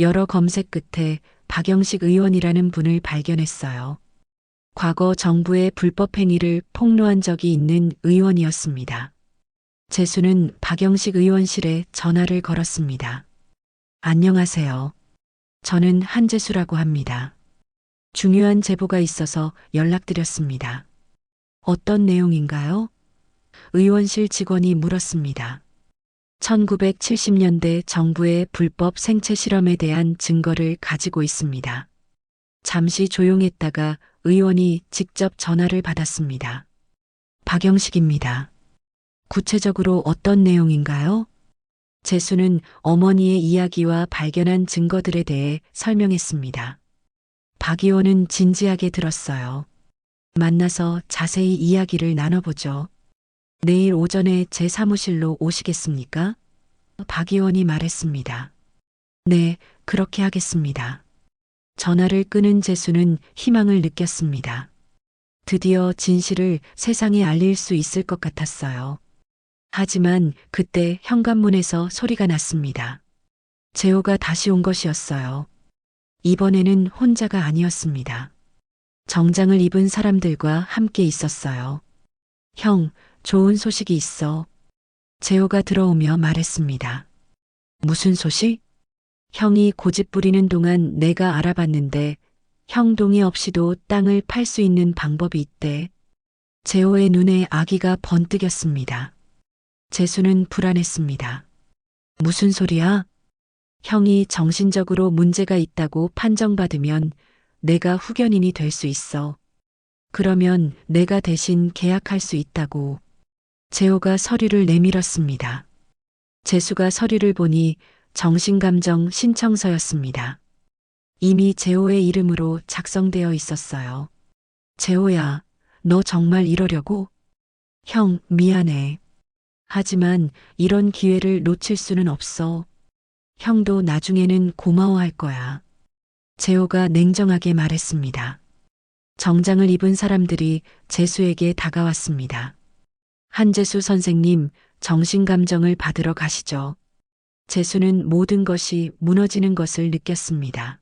여러 검색 끝에 박영식 의원이라는 분을 발견했어요. 과거 정부의 불법 행위를 폭로한 적이 있는 의원이었습니다. 재수는 박영식 의원실에 전화를 걸었습니다. 안녕하세요. 저는 한재수라고 합니다. 중요한 제보가 있어서 연락드렸습니다. 어떤 내용인가요? 의원실 직원이 물었습니다. 1970년대 정부의 불법 생체 실험에 대한 증거를 가지고 있습니다. 잠시 조용했다가 의원이 직접 전화를 받았습니다. 박영식입니다. 구체적으로 어떤 내용인가요? 재수는 어머니의 이야기와 발견한 증거들에 대해 설명했습니다. 박 의원은 진지하게 들었어요. 만나서 자세히 이야기를 나눠보죠. 내일 오전에 제 사무실로 오시겠습니까? 박 의원이 말했습니다. 네, 그렇게 하겠습니다. 전화를 끊은 재수는 희망을 느꼈습니다. 드디어 진실을 세상에 알릴 수 있을 것 같았어요. 하지만 그때 현관문에서 소리가 났습니다. 재호가 다시 온 것이었어요. 이번에는 혼자가 아니었습니다. 정장을 입은 사람들과 함께 있었어요. 형, 좋은 소식이 있어. 재호가 들어오며 말했습니다. 무슨 소식? 형이 고집 부리는 동안 내가 알아봤는데 형 동의 없이도 땅을 팔 수 있는 방법이 있대. 재호의 눈에 아기가 번뜩였습니다. 재수는 불안했습니다. 무슨 소리야? 형이 정신적으로 문제가 있다고 판정받으면 내가 후견인이 될 수 있어. 그러면 내가 대신 계약할 수 있다고. 재호가 서류를 내밀었습니다. 재수가 서류를 보니 정신감정 신청서였습니다. 이미 재호의 이름으로 작성되어 있었어요. 재호야, 너 정말 이러려고? 형, 미안해. 하지만 이런 기회를 놓칠 수는 없어. 형도 나중에는 고마워할 거야. 재호가 냉정하게 말했습니다. 정장을 입은 사람들이 재수에게 다가왔습니다. 한재수 선생님, 정신감정을 받으러 가시죠. 재수는 모든 것이 무너지는 것을 느꼈습니다.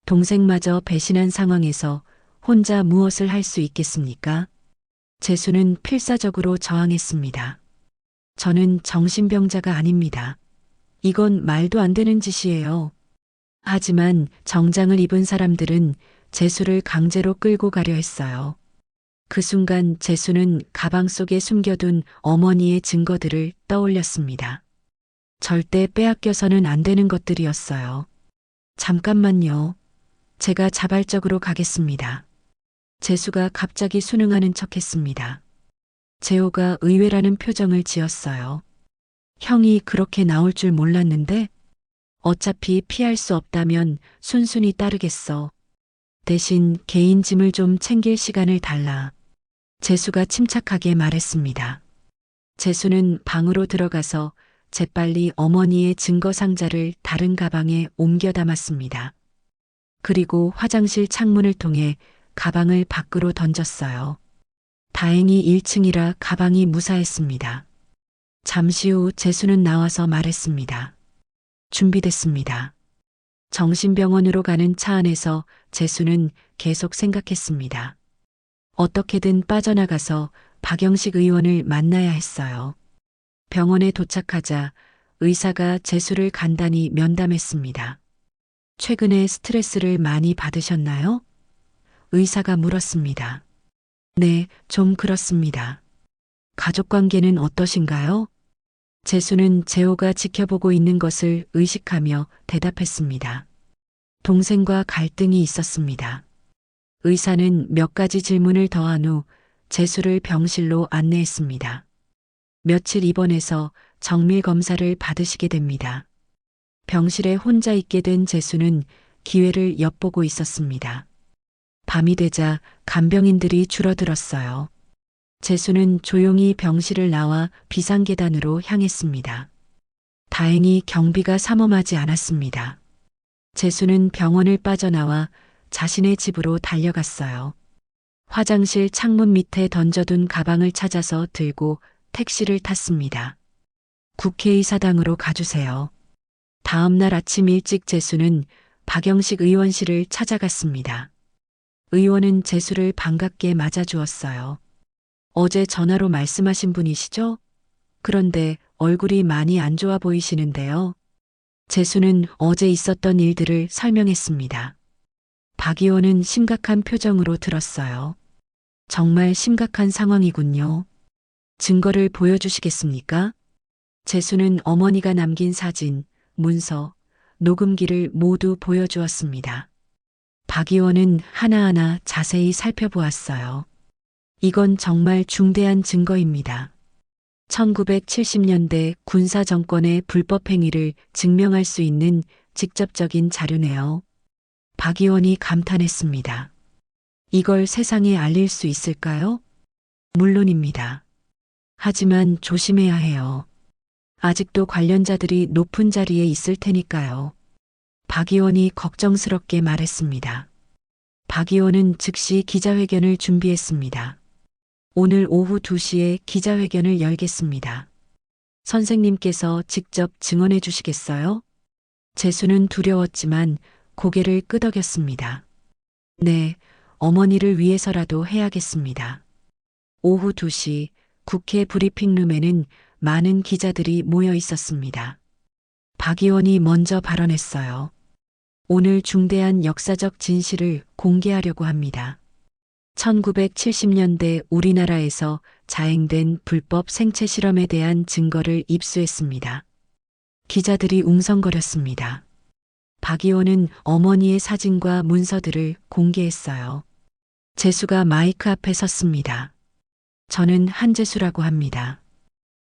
동생마저 배신한 상황에서 혼자 무엇을 할 수 있겠습니까? 재수는 필사적으로 저항했습니다. 저는 정신병자가 아닙니다. 이건 말도 안 되는 짓이에요. 하지만 정장을 입은 사람들은 재수를 강제로 끌고 가려 했어요. 그 순간 재수는 가방 속에 숨겨둔 어머니의 증거들을 떠올렸습니다. 절대 빼앗겨서는 안 되는 것들이었어요. 잠깐만요. 제가 자발적으로 가겠습니다. 재수가 갑자기 순응하는 척했습니다. 재호가 의외라는 표정을 지었어요. 형이 그렇게 나올 줄 몰랐는데 어차피 피할 수 없다면 순순히 따르겠어. 대신 개인 짐을 좀 챙길 시간을 달라. 재수가 침착하게 말했습니다. 재수는 방으로 들어가서 재빨리 어머니의 증거 상자를 다른 가방에 옮겨 담았습니다. 그리고 화장실 창문을 통해 가방을 밖으로 던졌어요. 다행히 1층이라 가방이 무사했습니다. 잠시 후 재수는 나와서 말했습니다. 준비됐습니다. 정신병원으로 가는 차 안에서 재수는 계속 생각했습니다. 어떻게든 빠져나가서 박영식 의원을 만나야 했어요. 병원에 도착하자 의사가 재수를 간단히 면담했습니다. 최근에 스트레스를 많이 받으셨나요? 의사가 물었습니다. 네, 좀 그렇습니다. 가족 관계는 어떠신가요? 재수는 재호가 지켜보고 있는 것을 의식하며 대답했습니다. 동생과 갈등이 있었습니다. 의사는 몇 가지 질문을 더한 후 재수를 병실로 안내했습니다. 며칠 입원해서 정밀 검사를 받으시게 됩니다. 병실에 혼자 있게 된 재수는 기회를 엿보고 있었습니다. 밤이 되자 간병인들이 줄어들었어요. 재수는 조용히 병실을 나와 비상계단으로 향했습니다. 다행히 경비가 삼엄하지 않았습니다. 재수는 병원을 빠져나와 자신의 집으로 달려갔어요. 화장실 창문 밑에 던져둔 가방을 찾아서 들고 택시를 탔습니다. 국회의사당으로 가주세요. 다음 날 아침 일찍 재수는 박영식 의원실을 찾아갔습니다. 의원은 재수를 반갑게 맞아주었어요. 어제 전화로 말씀하신 분이시죠? 그런데 얼굴이 많이 안 좋아 보이시는데요. 재수는 어제 있었던 일들을 설명했습니다. 박 의원은 심각한 표정으로 들었어요. 정말 심각한 상황이군요. 증거를 보여주시겠습니까? 재수는 어머니가 남긴 사진, 문서, 녹음기를 모두 보여주었습니다. 박 의원은 하나하나 자세히 살펴보았어요. 이건 정말 중대한 증거입니다. 1970년대 군사 정권의 불법 행위를 증명할 수 있는 직접적인 자료네요. 박 의원이 감탄했습니다. 이걸 세상에 알릴 수 있을까요? 물론입니다. 하지만 조심해야 해요. 아직도 관련자들이 높은 자리에 있을 테니까요. 박 의원이 걱정스럽게 말했습니다. 박 의원은 즉시 기자회견을 준비했습니다. 오늘 오후 2시에 기자회견을 열겠습니다. 선생님께서 직접 증언해 주시겠어요? 재수는 두려웠지만 고개를 끄덕였습니다. 네, 어머니를 위해서라도 해야겠습니다. 오후 2시 국회 브리핑룸에는 많은 기자들이 모여 있었습니다. 박 의원이 먼저 발언했어요. 오늘 중대한 역사적 진실을 공개하려고 합니다. 1970년대 우리나라에서 자행된 불법 생체 실험에 대한 증거를 입수했습니다. 기자들이 웅성거렸습니다. 박 의원은 어머니의 사진과 문서들을 공개했어요. 재수가 마이크 앞에 섰습니다. 저는 한재수라고 합니다.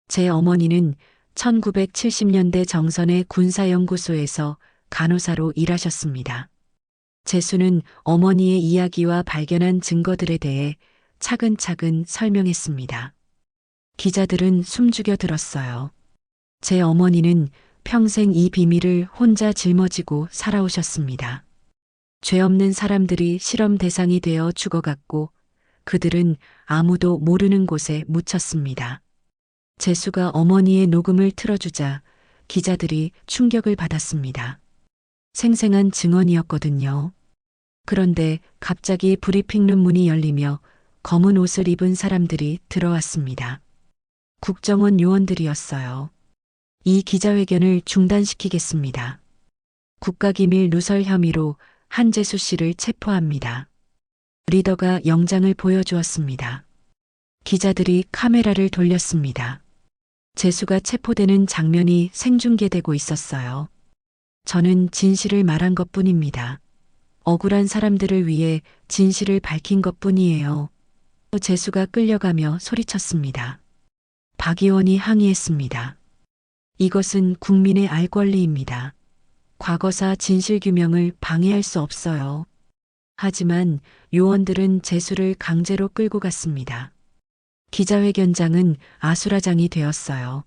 제 어머니는 1970년대 정선의 군사연구소에서 간호사로 일하셨습니다. 재수는 어머니의 이야기와 발견한 증거들에 대해 차근차근 설명했습니다. 기자들은 숨죽여 들었어요. 제 어머니는 평생 이 비밀을 혼자 짊어지고 살아오셨습니다. 죄 없는 사람들이 실험 대상이 되어 죽어갔고 그들은 아무도 모르는 곳에 묻혔습니다. 재수가 어머니의 녹음을 틀어주자 기자들이 충격을 받았습니다. 생생한 증언이었거든요. 그런데 갑자기 브리핑룸 문이 열리며 검은 옷을 입은 사람들이 들어왔습니다. 국정원 요원들이었어요. 이 기자회견을 중단시키겠습니다. 국가기밀 누설 혐의로 한재수 씨를 체포합니다. 리더가 영장을 보여주었습니다. 기자들이 카메라를 돌렸습니다. 재수가 체포되는 장면이 생중계되고 있었어요. 저는 진실을 말한 것뿐입니다. 억울한 사람들을 위해 진실을 밝힌 것뿐이에요. 재수가 끌려가며 소리쳤습니다. 박 의원이 항의했습니다. 이것은 국민의 알 권리입니다. 과거사 진실규명을 방해할 수 없어요. 하지만 요원들은 재수를 강제로 끌고 갔습니다. 기자회견장은 아수라장이 되었어요.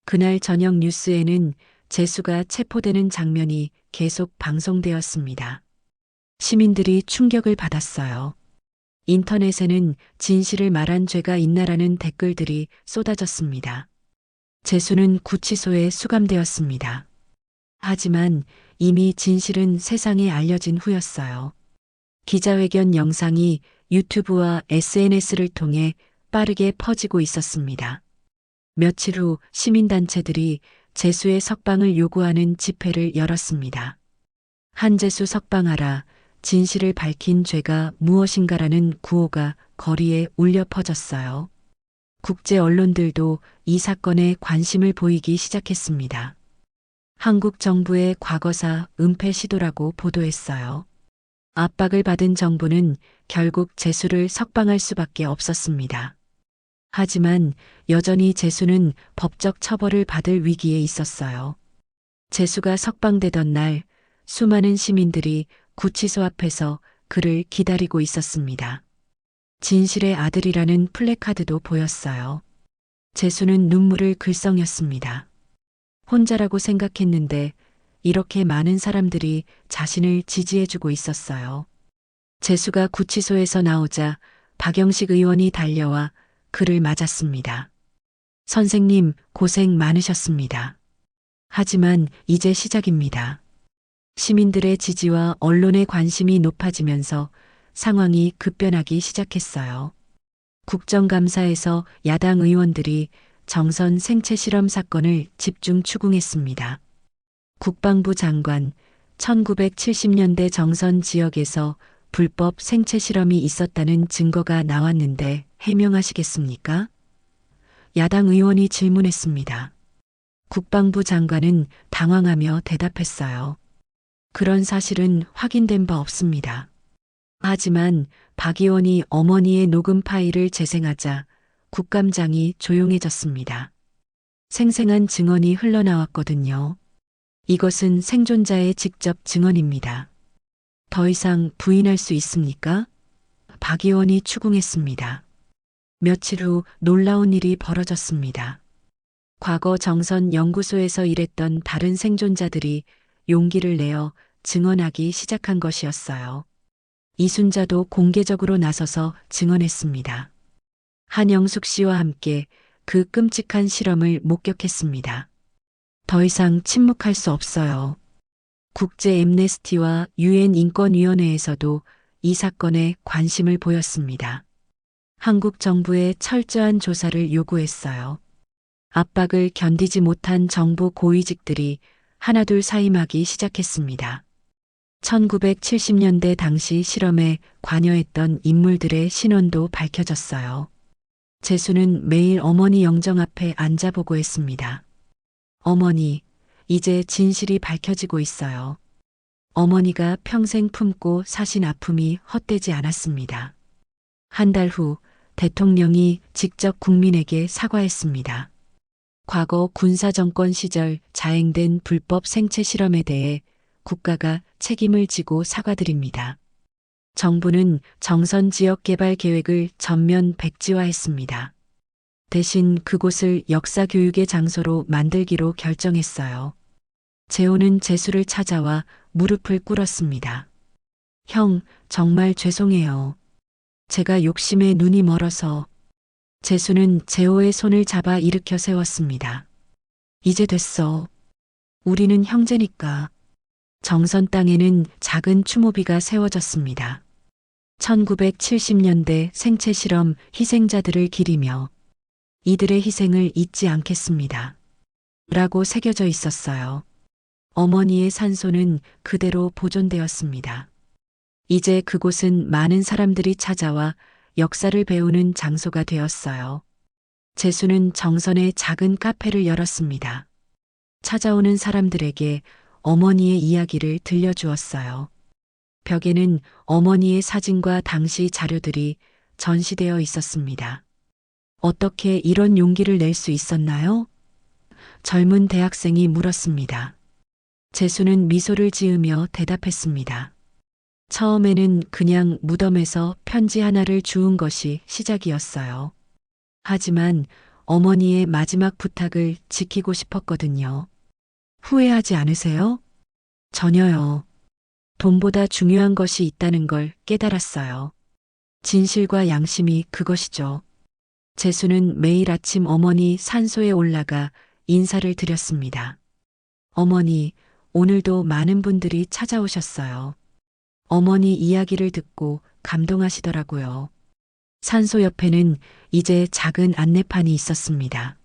그날 저녁 뉴스에는 재수가 체포되는 장면이 계속 방송되었습니다. 시민들이 충격을 받았어요. 인터넷에는 진실을 말한 죄가 있나라는 댓글들이 쏟아졌습니다. 재수는 구치소에 수감되었습니다. 하지만 이미 진실은 세상에 알려진 후였어요. 기자회견 영상이 유튜브와 SNS를 통해 빠르게 퍼지고 있었습니다. 며칠 후 시민단체들이 재수의 석방을 요구하는 집회를 열었습니다. 한재수 석방하라, 진실을 밝힌 죄가 무엇인가라는 구호가 거리에 울려 퍼졌어요. 국제 언론들도 이 사건에 관심을 보이기 시작했습니다. 한국 정부의 과거사 은폐 시도라고 보도했어요. 압박을 받은 정부는 결국 재수를 석방할 수밖에 없었습니다. 하지만 여전히 재수는 법적 처벌을 받을 위기에 있었어요. 재수가 석방되던 날 수많은 시민들이 구치소 앞에서 그를 기다리고 있었습니다. 진실의 아들이라는 플래카드도 보였어요. 재수는 눈물을 글썽였습니다. 혼자라고 생각했는데 이렇게 많은 사람들이 자신을 지지해주고 있었어요. 재수가 구치소에서 나오자 박영식 의원이 달려와 그를 맞았습니다. 선생님, 고생 많으셨습니다. 하지만 이제 시작입니다. 시민들의 지지와 언론의 관심이 높아지면서 상황이 급변하기 시작했어요. 국정감사에서 야당 의원들이 정선 생체 실험 사건을 집중 추궁했습니다. 국방부 장관, 1970년대 정선 지역에서 불법 생체 실험이 있었다는 증거가 나왔는데 해명하시겠습니까? 야당 의원이 질문했습니다. 국방부 장관은 당황하며 대답했어요. 그런 사실은 확인된 바 없습니다. 하지만 박 의원이 어머니의 녹음 파일을 재생하자 국감장이 조용해졌습니다. 생생한 증언이 흘러나왔거든요. 이것은 생존자의 직접 증언입니다. 더 이상 부인할 수 있습니까? 박 의원이 추궁했습니다. 며칠 후 놀라운 일이 벌어졌습니다. 과거 정선 연구소에서 일했던 다른 생존자들이 용기를 내어 증언하기 시작한 것이었어요. 이순자도 공개적으로 나서서 증언했습니다. 한영숙 씨와 함께 그 끔찍한 실험을 목격했습니다. 더 이상 침묵할 수 없어요. 국제 엠네스티와 유엔 인권위원회에서도 이 사건에 관심을 보였습니다. 한국 정부의 철저한 조사를 요구했어요. 압박을 견디지 못한 정부 고위직들이 하나둘 사임하기 시작했습니다. 1970년대 당시 실험에 관여했던 인물들의 신원도 밝혀졌어요. 재수는 매일 어머니 영정 앞에 앉아 보고했습니다. 어머니, 이제 진실이 밝혀지고 있어요. 어머니가 평생 품고 사신 아픔이 헛되지 않았습니다. 한 달 후 대통령이 직접 국민에게 사과했습니다. 과거 군사정권 시절 자행된 불법 생체 실험에 대해 국가가 책임을 지고 사과드립니다. 정부는 정선 지역 개발 계획을 전면 백지화했습니다. 대신 그곳을 역사교육의 장소로 만들기로 결정했어요. 재호는 재수를 찾아와 무릎을 꿇었습니다. 형, 정말 죄송해요. 제가 욕심에 눈이 멀어서. 재수는 재호의 손을 잡아 일으켜 세웠습니다. 이제 됐어. 우리는 형제니까. 정선 땅에는 작은 추모비가 세워졌습니다. 1970년대 생체 실험 희생자들을 기리며 이들의 희생을 잊지 않겠습니다. 라고 새겨져 있었어요. 어머니의 산소는 그대로 보존되었습니다. 이제 그곳은 많은 사람들이 찾아와 역사를 배우는 장소가 되었어요. 재수는 정선에 작은 카페를 열었습니다. 찾아오는 사람들에게 어머니의 이야기를 들려주었어요. 벽에는 어머니의 사진과 당시 자료들이 전시되어 있었습니다. 어떻게 이런 용기를 낼 수 있었나요? 젊은 대학생이 물었습니다. 재수는 미소를 지으며 대답했습니다. 처음에는 그냥 무덤에서 편지 하나를 주운 것이 시작이었어요. 하지만 어머니의 마지막 부탁을 지키고 싶었거든요. 후회하지 않으세요? 전혀요. 돈보다 중요한 것이 있다는 걸 깨달았어요. 진실과 양심이 그것이죠. 재수는 매일 아침 어머니 산소에 올라가 인사를 드렸습니다. 어머니, 오늘도 많은 분들이 찾아오셨어요. 어머니 이야기를 듣고 감동하시더라고요. 산소 옆에는 이제 작은 안내판이 있었습니다.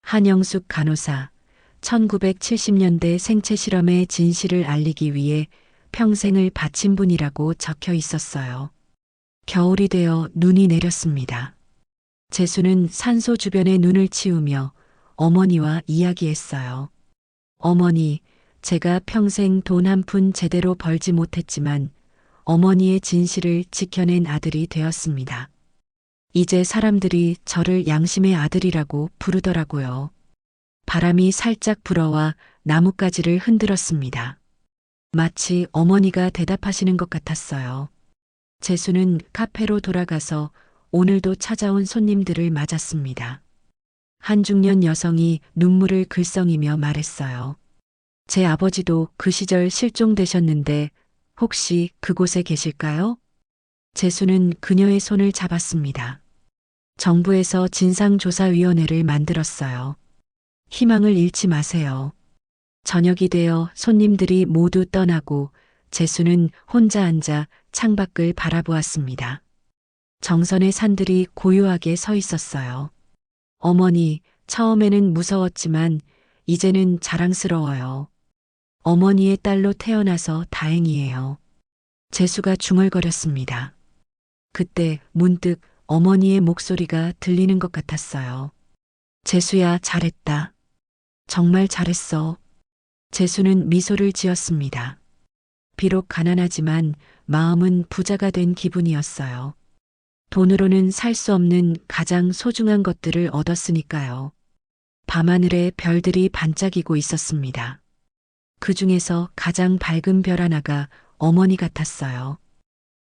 한영숙 간호사, 1970년대 생체 실험의 진실을 알리기 위해 평생을 바친 분이라고 적혀 있었어요. 겨울이 되어 눈이 내렸습니다. 재수는 산소 주변에 눈을 치우며 어머니와 이야기했어요. 어머니, 제가 평생 돈 한 푼 제대로 벌지 못했지만 어머니의 진실을 지켜낸 아들이 되었습니다. 이제 사람들이 저를 양심의 아들이라고 부르더라고요. 바람이 살짝 불어와 나뭇가지를 흔들었습니다. 마치 어머니가 대답하시는 것 같았어요. 재수는 카페로 돌아가서 오늘도 찾아온 손님들을 맞았습니다. 한 중년 여성이 눈물을 글썽이며 말했어요. 제 아버지도 그 시절 실종되셨는데 혹시 그곳에 계실까요? 재수는 그녀의 손을 잡았습니다. 정부에서 진상조사위원회를 만들었어요. 희망을 잃지 마세요. 저녁이 되어 손님들이 모두 떠나고 재수는 혼자 앉아 창밖을 바라보았습니다. 정선의 산들이 고요하게 서 있었어요. 어머니, 처음에는 무서웠지만 이제는 자랑스러워요. 어머니의 딸로 태어나서 다행이에요. 재수가 중얼거렸습니다. 그때 문득 어머니의 목소리가 들리는 것 같았어요. 재수야, 잘했다. 정말 잘했어. 재수는 미소를 지었습니다. 비록 가난하지만 마음은 부자가 된 기분이었어요. 돈으로는 살 수 없는 가장 소중한 것들을 얻었으니까요. 밤하늘에 별들이 반짝이고 있었습니다. 그 중에서 가장 밝은 별 하나가 어머니 같았어요.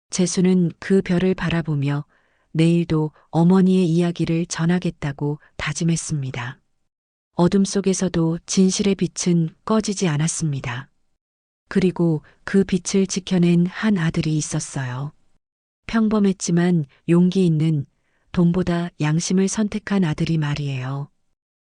재수는 그 별을 바라보며 내일도 어머니의 이야기를 전하겠다고 다짐했습니다. 어둠 속에서도 진실의 빛은 꺼지지 않았습니다. 그리고 그 빛을 지켜낸 한 아들이 있었어요. 평범했지만 용기 있는, 돈보다 양심을 선택한 아들이 말이에요.